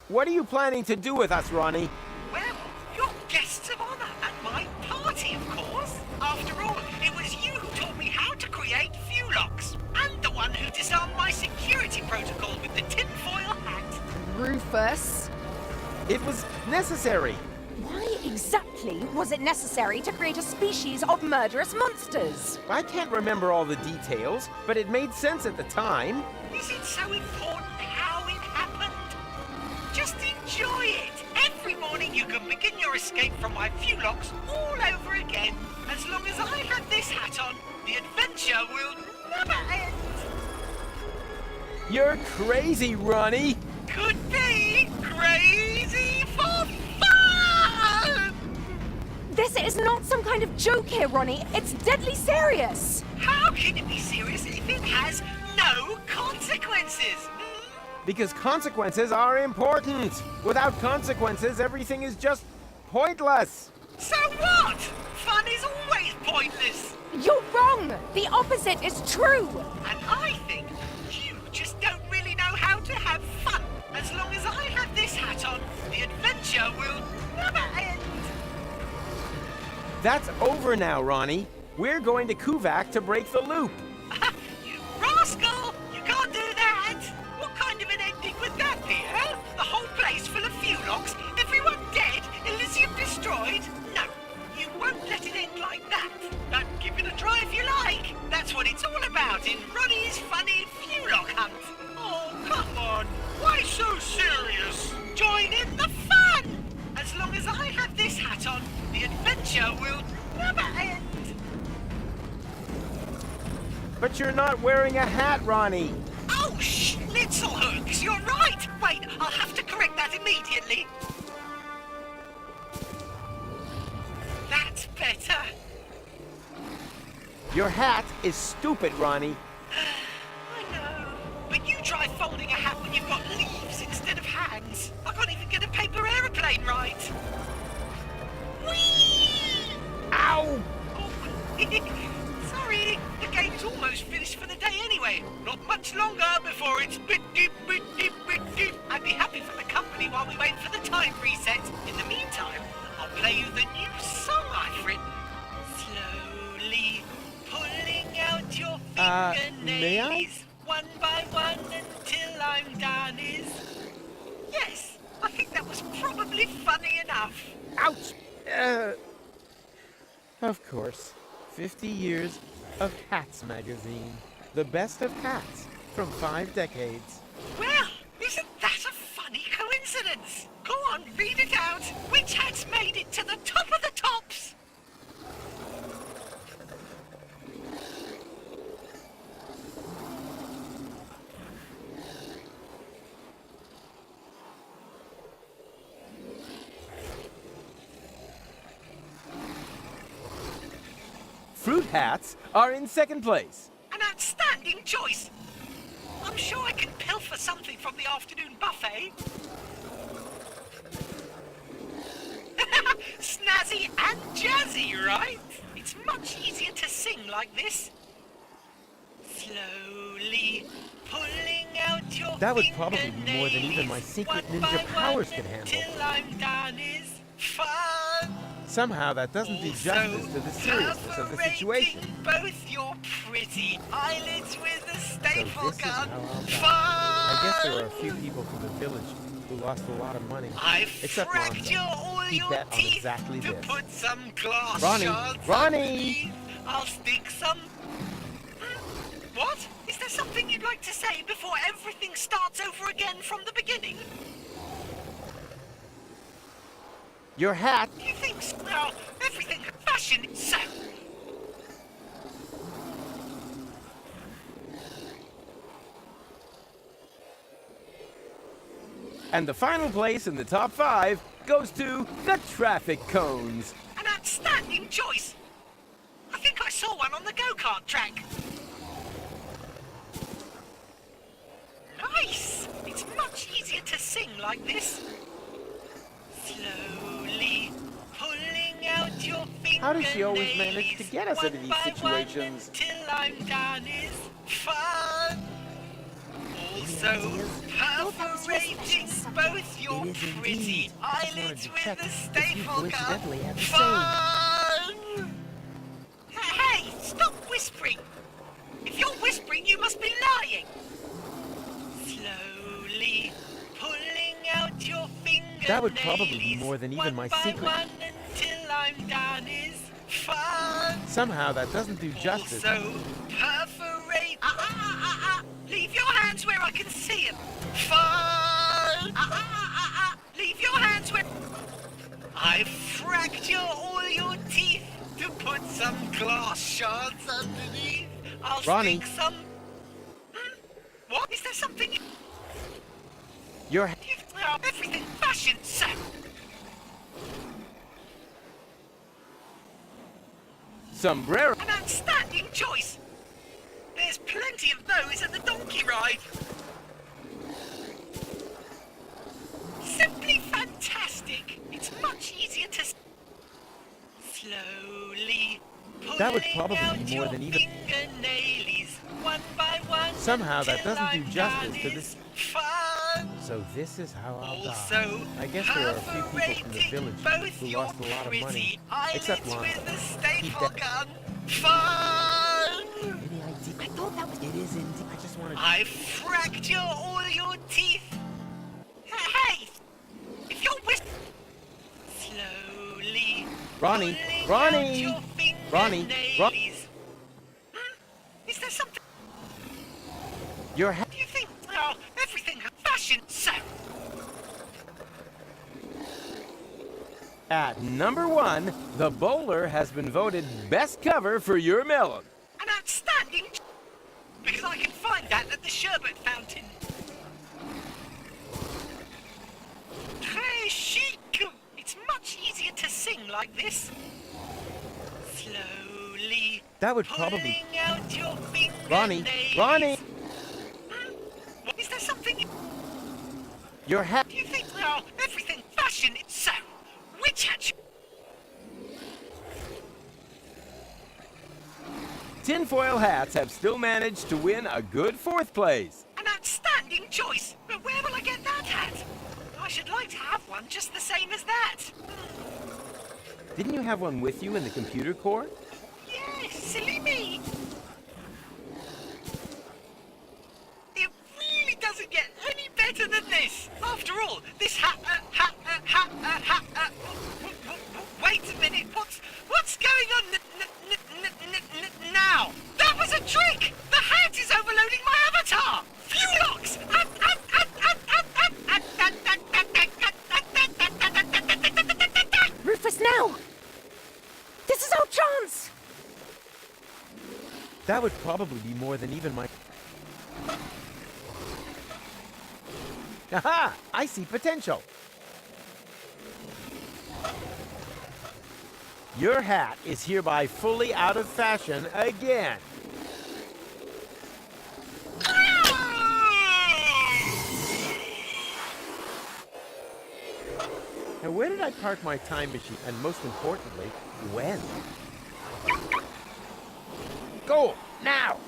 What are you planning to do with us, Ronnie? Well, you're guests of honor at my party, of course. After all, it was you who taught me how to create fuelogs, and the one who disarmed my security protocol with the tinfoil hat. Rufus. It was necessary. Why exactly was it necessary to create a species of murderous monsters? I can't remember all the details, but it made sense at the time. Is it so important how it happened? Just enjoy it. Every morning you can begin your escape from my fuelogs all over again. As long as I have this hat on, the adventure will never end. You're crazy, Ronnie. Could be crazy for fun! This is not some kind of joke here, Ronnie. It's deadly serious. How can it be serious if it has no consequences? Because consequences are important. Without consequences, everything is just pointless. So what? Fun is always pointless. You're wrong. The opposite is true. And I think you just don't really know how to have fun. As long as I have this hat on, the adventure will never end. That's over now, Ronnie. We're going to Kuvak to break the loop. You rascal! You can't do that! What kind of an ending would that be, huh? The whole place full of fuelogs, everyone dead, Elysium destroyed? No, you won't let it end like that. But give it a try if you like. That's what it's all about in Ronnie's funny fuelog hunt. Oh, come on. Why so serious? Join in the fun! As long as I have this hat on, the adventure will never end. But you're not wearing a hat, Ronnie. Oh, Schnitzelhooks, you're right! Wait, I'll have to correct that immediately. That's better. Your hat is stupid, Ronnie. I know, but you try folding a hat when you've got leaves instead of hands. I can't even get a paper aeroplane right. Whee! Ow! Oh, sorry, the game's almost finished for the day anyway. Not much longer before it's bit-dip. I'd be happy for the company while we wait for the time reset. In the meantime, I'll play you the new song I've written. Slowly pulling out your fingernails, may I? one by one until I'm done is... Yes, I think that was probably funny enough. Ouch! Of course. 50 years of Hats magazine. The best of hats from 5 decades. Well, isn't that a funny coincidence? Go on, read it out. Which hat's made it to the top of the tops? Fruit hats are in second place. An outstanding choice. I'm sure I can pilfer something from the afternoon buffet. Snazzy and jazzy, right? It's much easier to sing like this. Slowly pulling out your That would probably be more than even my secret ninja powers can handle. Till I'm done is fun. Somehow that doesn't do justice to the seriousness of the situation. Both your pretty eyelids with a staple this is gun. how I'll die. Fun. I guess there are a few people from the village who lost a lot of money. Except Fracture Lonzo. all He your bet on teeth exactly to this. put some glass Ronnie, shards Ronnie! underneath. I'll stick some... What? Is there something you'd like to say before everything starts over again from the beginning? Your hat. You think so? Well, everything fashion so. And the final place in the top 5 goes to the traffic cones. An outstanding choice. I think I saw one on the go-kart track. Nice. It's much easier to sing like this. Slowly pulling out your fingernails. How does she always manage to get us into these situations? Till I'm done is fun. Also perforating both your pretty eyelids with a staple gun. Fun. Hey, stop whispering. If you're whispering, you must be lying. Slowly pulling out your fingernails. That would probably be more than even my secret. One until I'm done is fun. Somehow that doesn't do justice. Also perforate. Leave your hands where I can see them. Fun. Leave your hands where. I fracture all your teeth to put some glass shards underneath. I'll Ronnie. stick some. What? Is there something? Your everything fashion so. sombrero. An outstanding choice. There's plenty of those at the donkey ride. Simply fantastic. It's much easier to slowly That would pulling probably out be more your than even. fingernails one by one. Somehow that till doesn't do I'm justice done to is this. Fun. So this is how I'll Also die. I guess there are a few people from the village both who your lost a lot of pretty money. eyelids Except Lonzo. with a He staple bet. gun. Fun. I thought that was. It is indeed. I just wanted. I fracture all your teeth. Hey, if you're slowly. Ronnie, pulling Ronnie, out your Ronnie, fingernails. Is there something? Your hat. Do you think? Oh, everything fashion so. At number 1, the bowler has been voted best cover for your melon. An outstanding. Because I can find that at the sherbet fountain. Très chic. It's much easier to sing like this. Slowly. That would probably. Pulling out your Ronnie, fingernails. Ronnie, Is there something? your hat. Do you think? Oh, everything fashion is so. Which hat? Tinfoil hats have still managed to win a good 4th place. An outstanding choice. But where will I get that hat? I should like to have one just the same as that. Didn't you have one with you in the computer core? Yes, silly me. It really doesn't get any better than this. After all, this hat. Wait a minute. What's going on now? That was a trick. The hat is overloading my avatar. Fuelox. Rufus, now! This is our chance! That would probably be more than even my. Aha! I see potential. Your hat is hereby fully out of fashion again. Now, where did I park my time machine? And most importantly, when? Go! Now!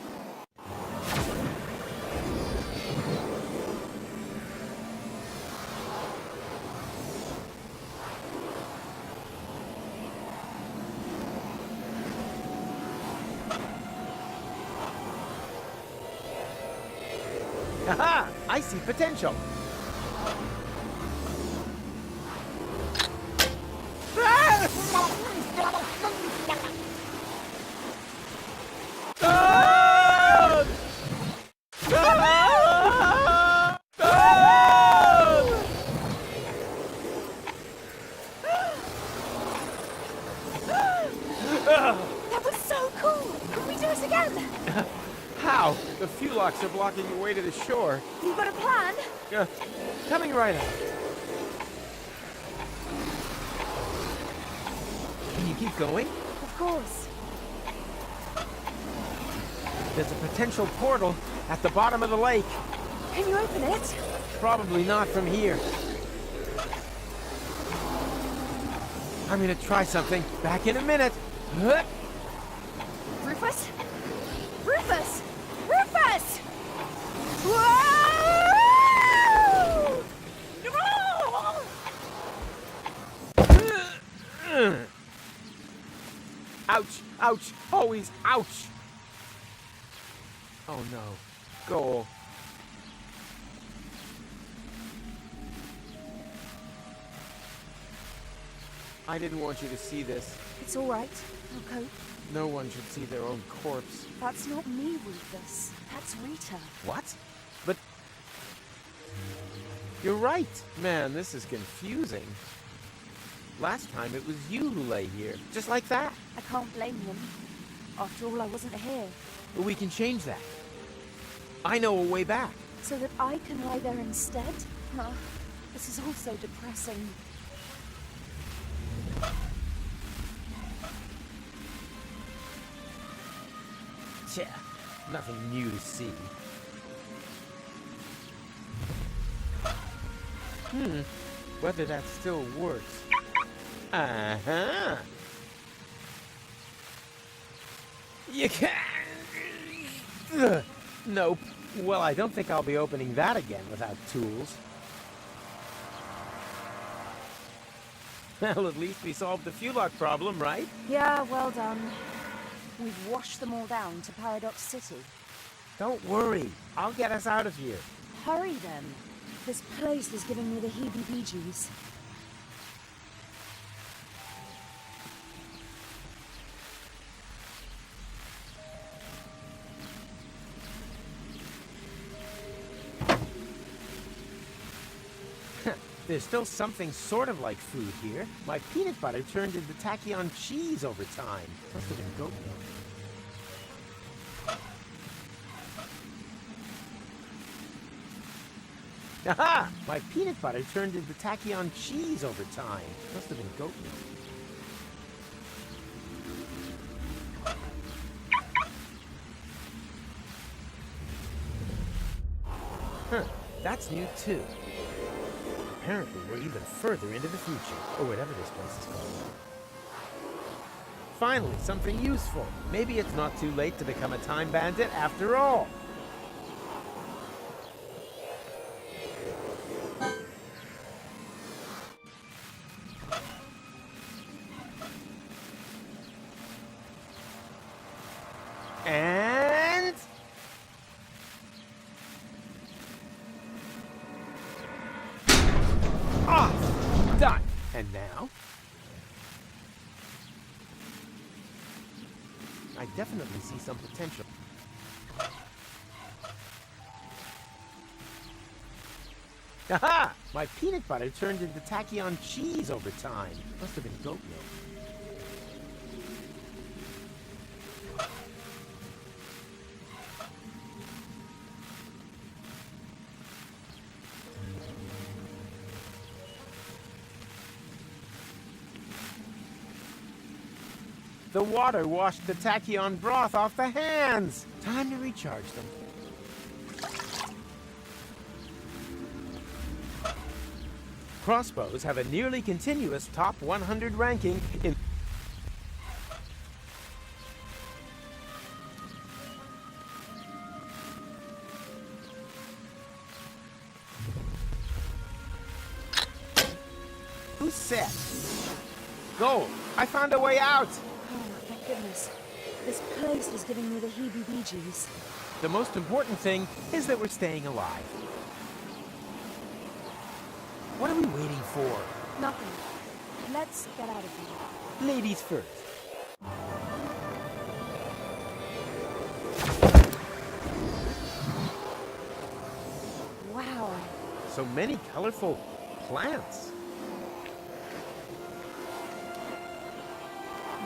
Aha! I see potential. That was so cool! Can we do it again? How? The fuel locks are blocking your way to the shore. You got a plan? Coming right up. Can you keep going? Of course. There's a potential portal at the bottom of the lake. Can you open it? Probably not from here. I'm gonna try something. Back in a minute. Rufus? Rufus! Rufus! Whoa! No! Ouch! Ouch! Always ouch! Oh no. Goal. I didn't want you to see this. It's all right. I'll cope. No one should see their own corpse. That's not me, Rufus. That's Rita. What? But... You're right. Man, this is confusing. Last time it was you who lay here, just like that. I can't blame him. After all, I wasn't here. But we can change that. I know a way back. So that I can lie there instead? This is all so depressing. Tja, nothing new to see. Whether that still works. Uh-huh. You can't... Nope. Well, I don't think I'll be opening that again without tools. Well, at least we solved the fuel lock problem, right? Yeah, well done. We've washed them all down to Paradox City. Don't worry. I'll get us out of here. Hurry then. This place is giving me the heebie-jeebies. There's still something sort of like food here. My peanut butter turned into tachyon cheese over time. Must have been goat milk. Aha! My peanut butter turned into tachyon cheese over time. Must have been goat milk. Huh, that's new too. Apparently, we're even further into the future, or whatever this place is called. Finally, something useful. Maybe it's not too late to become a time bandit after all. And... off! Done! And now? I definitely see some potential. Aha! My peanut butter turned into tachyon cheese over time. Must have been goat milk. The water washed the tachyon broth off the hands. Time to recharge them. Crossbows have a nearly continuous top 100 ranking in... Who's set? Go! I found a way out! Oh, thank goodness. This place is giving me the heebie-jeebies. The most important thing is that we're staying alive. What are we waiting for? Nothing. Let's get out of here. Ladies first. Wow. So many colorful plants.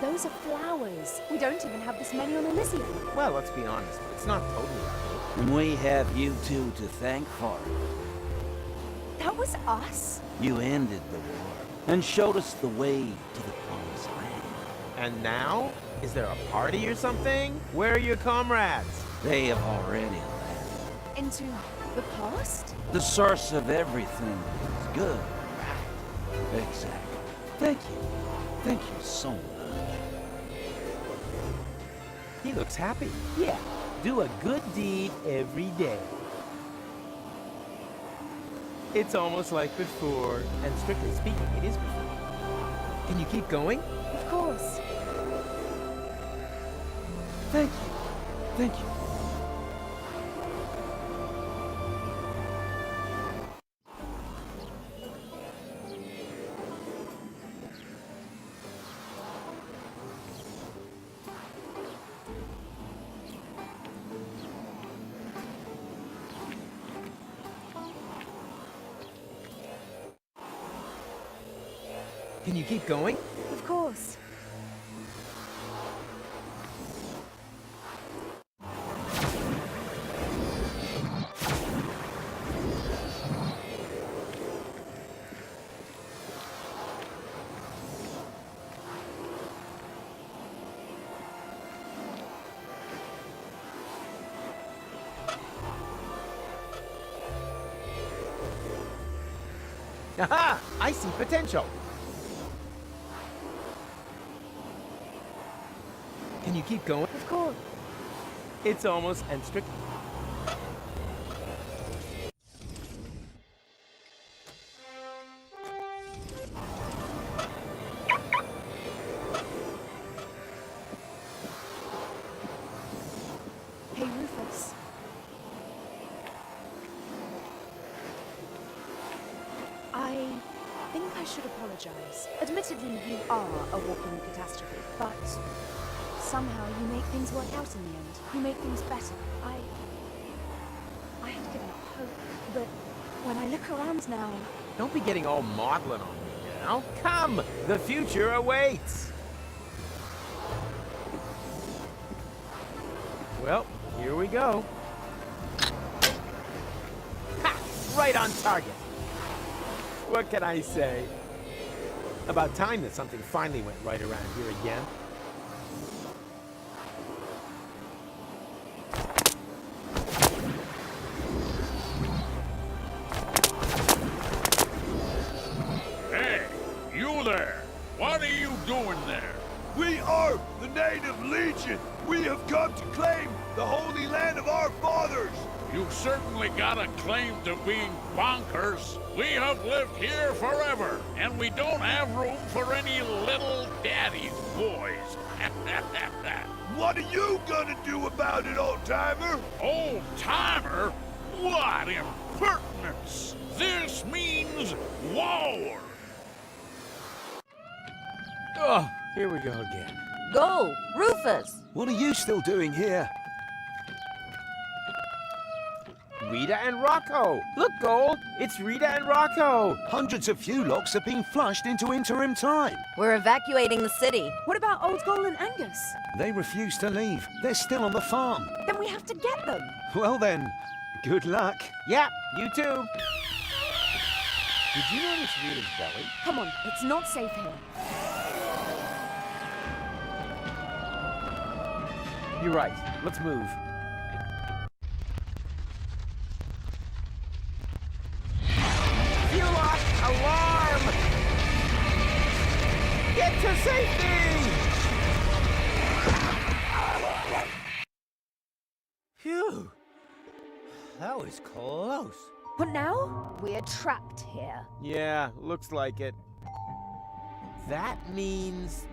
Those are flowers. We don't even have this many on Elysium. Well, let's be honest. It's not totally ugly. And we have you two to thank for it. That was us? You ended the war and showed us the way to the promised land. And now? Is there a party or something? Where are your comrades? They have already left. Into the past? The source of everything is good, right? Exactly. Thank you. Thank you so much. He looks happy. Yeah, do a good deed every day. It's almost like before, and strictly speaking, it is before. Can you keep going? Of course. Thank you. Thank you. Can you keep going? Of course. Aha! I see potential. Can you keep going? Of course. It's almost and strictly. Hey, Rufus. I think I should apologize. Admittedly, you are a walking catastrophe, but somehow you make things work out in the end. You make things better. I had given up hope, but when I look around now... Don't be getting all maudlin on me now. Come! The future awaits! Well, here we go. Ha! Right on target! What can I say? About time that something finally went right around here again. What are you doing there? We are the Native Legion. We have come to claim the holy land of our fathers. You've certainly got a claim to being bonkers. We have lived here forever, and we don't have room for any little daddy's boys. What are you gonna do about it, old-timer? Old-timer? What impertinence! This means war! Oh, here we go again. Go, Rufus! What are you still doing here? Rita and Rocco! Look, Gold! It's Rita and Rocco! Hundreds of Fulocks have been flushed into interim time. We're evacuating the city. What about Old Goal and Angus? They refuse to leave. They're still on the farm. Then we have to get them. Well then, good luck. Yeah, you too. Did you notice Rita's belly? Come on, it's not safe here. You're right. Let's move. Fulock, alarm! Get to safety! Phew. That was close. But now, we're trapped here. Yeah, looks like it. That means...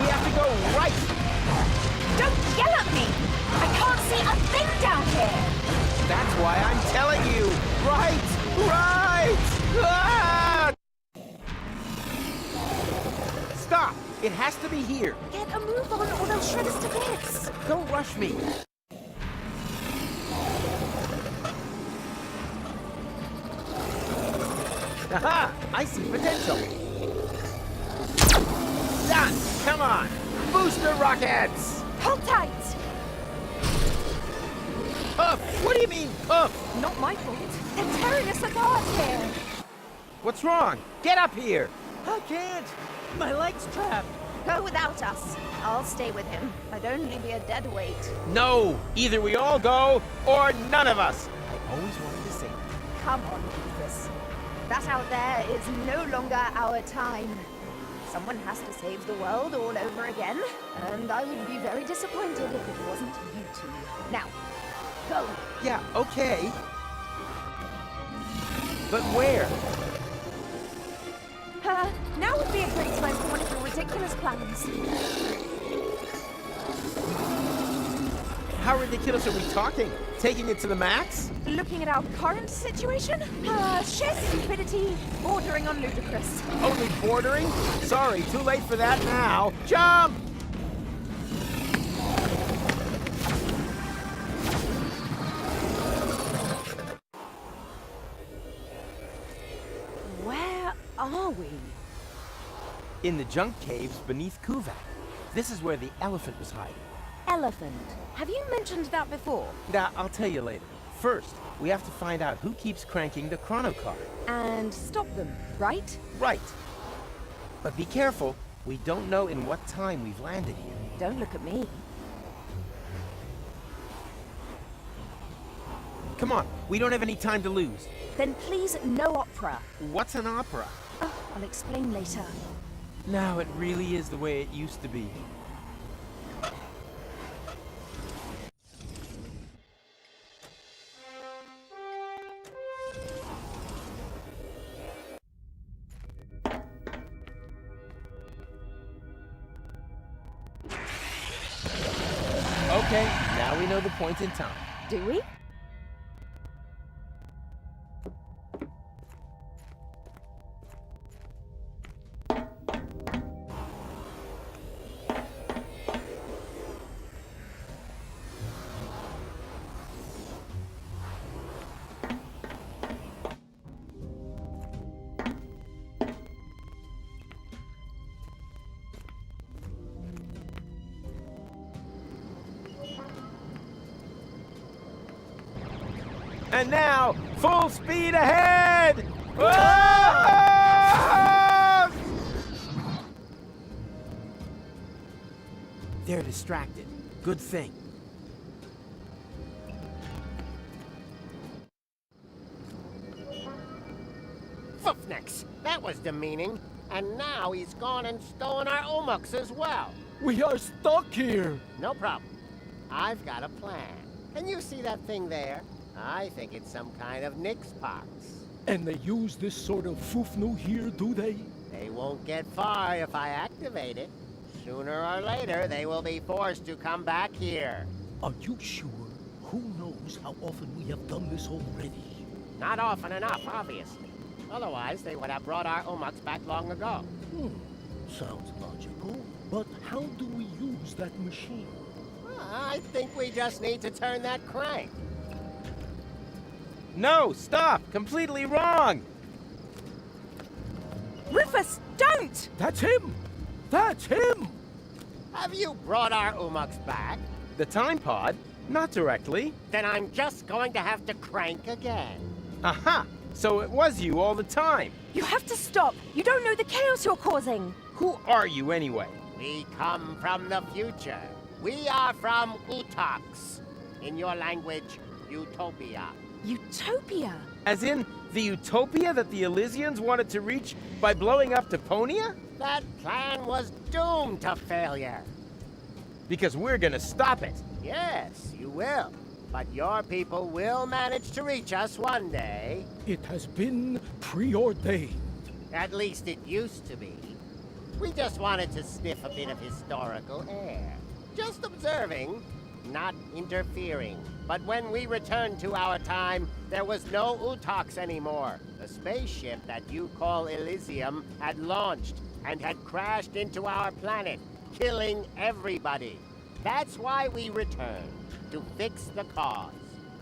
We have to go right! Don't yell at me! I can't see a thing down here! That's why I'm telling you! Right! Right! Ah! Stop! It has to be here! Get a move on or they'll shred us to bits! Don't rush me! Aha! I see potential! Done! Come on! Booster rockets! Hold tight! Puff! What do you mean, puff? Not my fault. They're tearing us apart here! What's wrong? Get up here! I can't. My leg's trapped. Go without us. I'll stay with him. I'd only be a dead weight. No! Either we all go, or none of us! I always wanted to say that. Come on, Rufus. That out there is no longer our time. Someone has to save the world all over again, and I would be very disappointed if it wasn't you two. Now, go. Yeah, okay. But where? Now would be a great time for one of your ridiculous plans. How ridiculous are we talking? Taking it to the max? Looking at our current situation? Sheer stupidity, bordering on ludicrous. Only bordering? Sorry, too late for that now. Jump! Where are we? In the junk caves beneath Kuvak. This is where the elephant was hiding. Elephant. Have you mentioned that before? Now, I'll tell you later. First, we have to find out who keeps cranking the chrono car. And stop them, right? Right. But be careful. We don't know in what time we've landed here. Don't look at me. Come on, we don't have any time to lose. Then please, no opera. What's an opera? Oh, I'll explain later. Now it really is the way it used to be. Okay, now we know the point in time. Do we? And now, full speed ahead! Ah! They're distracted. Good thing. Foofnix, that was demeaning. And now he's gone and stolen our Omux as well. We are stuck here. No problem. I've got a plan. Can you see that thing there? I think it's some kind of Nix pox. And they use this sort of foofnu here, do they? They won't get far if I activate it. Sooner or later, they will be forced to come back here. Are you sure? Who knows how often we have done this already? Not often enough, obviously. Otherwise, they would have brought our Omux back long ago. Sounds logical. But how do we use that machine? I think we just need to turn that crank. No, stop! Completely wrong! Rufus, don't! That's him! That's him! Have you brought our Omux back? The time pod? Not directly. Then I'm just going to have to crank again. Aha! So it was you all the time. You have to stop. You don't know the chaos you're causing. Who are you anyway? We come from the future. We are from Utox. In your language, Utopia. Utopia? As in, the utopia that the Elysians wanted to reach by blowing up Deponia? That plan was doomed to failure. Because we're gonna stop it. Yes, you will. But your people will manage to reach us one day. It has been preordained. At least it used to be. We just wanted to sniff a bit of historical air. Just observing, not interfering. But when we returned to our time, there was no Utox anymore. The spaceship that you call Elysium had launched and had crashed into our planet, killing everybody. That's why we returned, to fix the cause.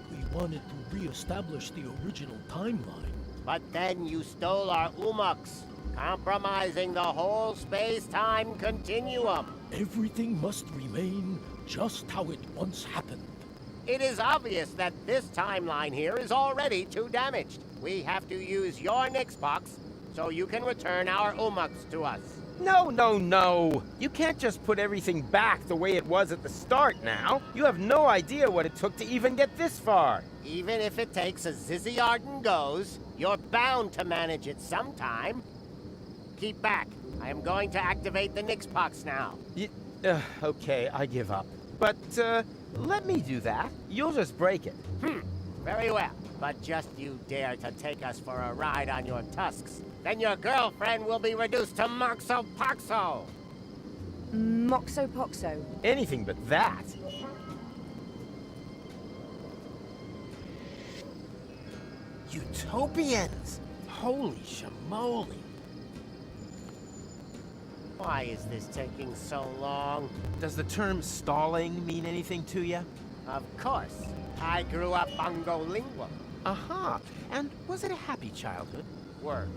We wanted to re-establish the original timeline. But then you stole our Umux, compromising the whole space-time continuum. Everything must remain just how it once happened. It is obvious that this timeline here is already too damaged. We have to use your Nix box so you can return our Umux to us. No, no, no! You can't just put everything back the way it was at the start now. You have no idea what it took to even get this far. Even if it takes a Zizzy Arden goes, you're bound to manage it sometime. Keep back. I am going to activate the Nix box now. Okay, I give up. But, let me do that. You'll just break it. Very well. But just you dare to take us for a ride on your tusks, then your girlfriend will be reduced to Moxo Poxo. Moxo Poxo. Anything but that. Utopians! Holy shamoly! Why is this taking so long? Does the term stalling mean anything to you? Of course. I grew up bongolingual. Aha! And was it a happy childhood? Work.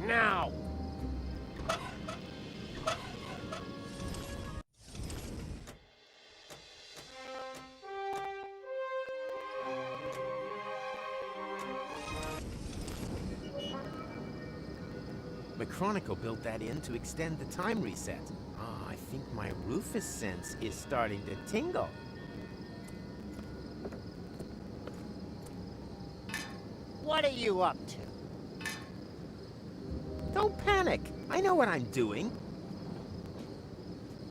Now! Chronicle built that in to extend the time reset. Ah, I think my Rufus sense is starting to tingle. What are you up to? Don't panic. I know what I'm doing.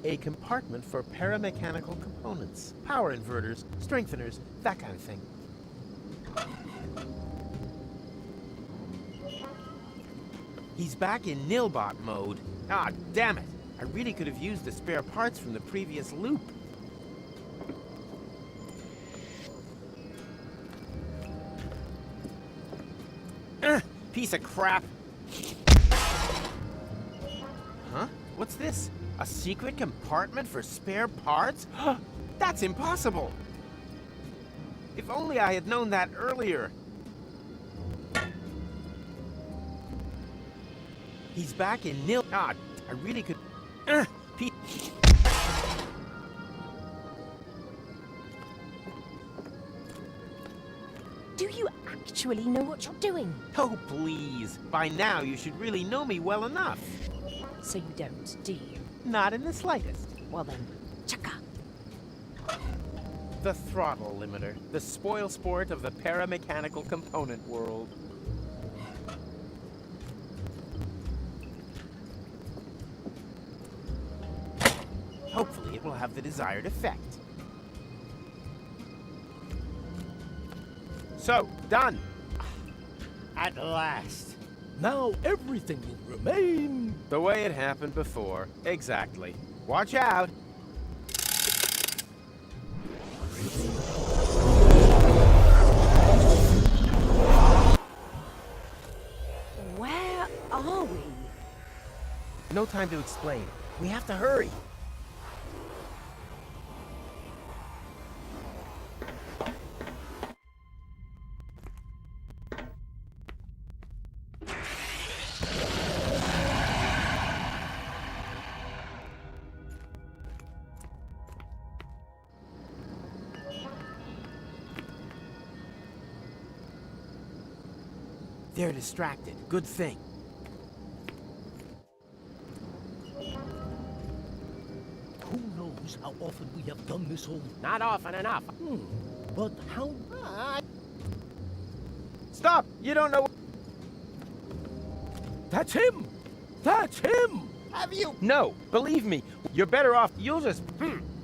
A compartment for paramechanical components. Power inverters, strengtheners, that kind of thing. He's back in Nilbot mode. Ah, damn it! I really could have used the spare parts from the previous loop. Piece of crap! Huh? What's this? A secret compartment for spare parts? That's impossible! If only I had known that earlier. He's back in Nil. Ah, I really could. Do you actually know what you're doing? Oh, please. By now, you should really know me well enough. So you don't, do you? Not in the slightest. Well then, chaka. The throttle limiter. The spoil sport of the paramechanical component world. Hopefully it will have the desired effect. So, done. At last. Now everything will remain the way it happened before. Exactly. Watch out. Where are we? No time to explain. We have to hurry. They're distracted. Good thing. Who knows how often we have done this all? Not often enough. But how? Stop! You don't know. That's him! That's him! Have you? No, believe me. You're better off. You'll just.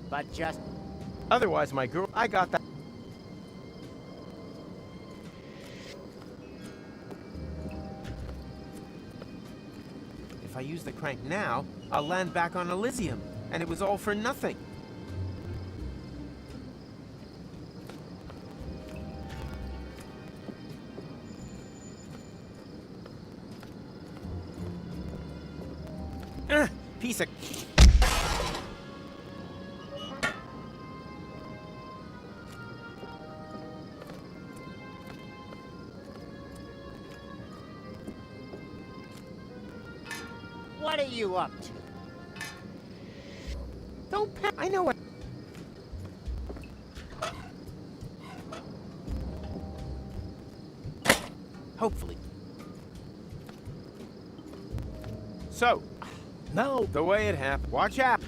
But just. Otherwise, my girl, I got that. If I use the crank now, I'll land back on Elysium, and it was all for nothing. Piece of... What are you up to? Don't I know what... Hopefully. So, now the way it happened. Watch out!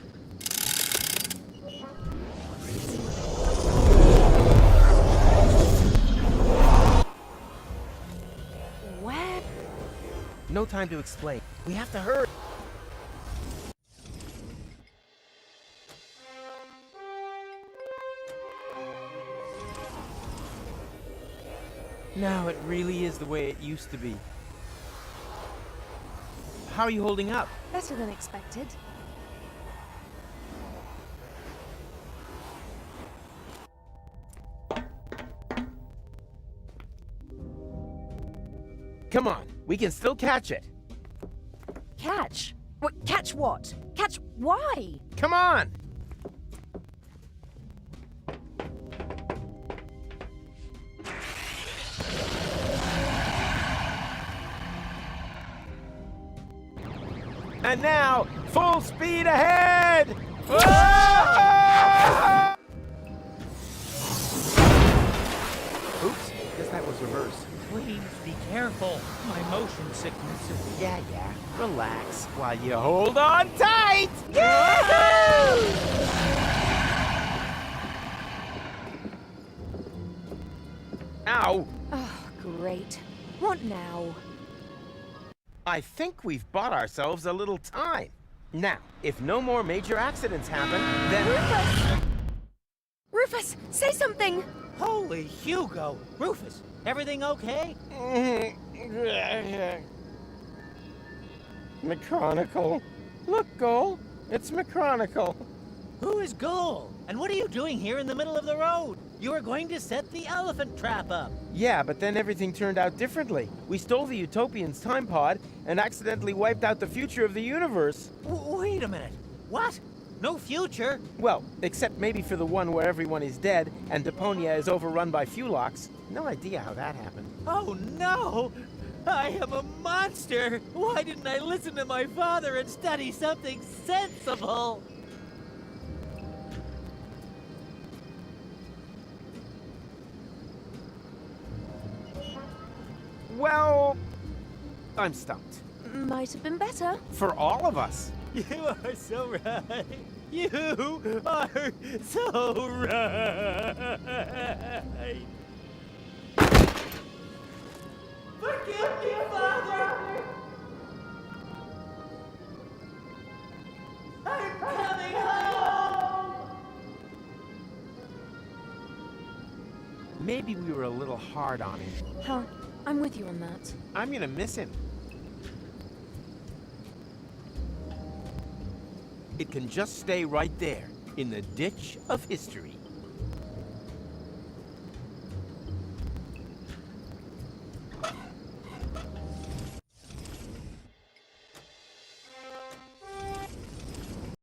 Where? No time to explain. We have to hurry. Now it really is the way it used to be. How are you holding up? Better than expected. Come on, we can still catch it. Catch? What? Catch what? Catch why? Come on! And now, full speed ahead! Ah! Oops, guess that was reversed. please be careful. My motion sickness is... Yeah, relax while you hold on tight! Yahoo! Ow! Oh, great. What now? I think we've bought ourselves a little time. Now, if no more major accidents happen, then... Rufus! Rufus, say something! Holy Hugo! Rufus, everything okay? Mechanical. Look, Goal. It's mechanical. Who is Goal? And what are you doing here in the middle of the road? You were going to set the elephant trap up. Yeah, but then everything turned out differently. We stole the Utopian's time pod and accidentally wiped out the future of the universe. Wait a minute. What? No future? Well, except maybe for the one where everyone is dead and Deponia is overrun by Fulox. No idea how that happened. Oh no! I am a monster! Why didn't I listen to my father and study something sensible? Well, I'm stumped. Might have been better. For all of us. You are so right. You are so right. Forgive me, Father! I'm coming home! Maybe we were a little hard on him. Huh. I'm with you on that. I'm gonna miss him. It can just stay right there, in the ditch of history.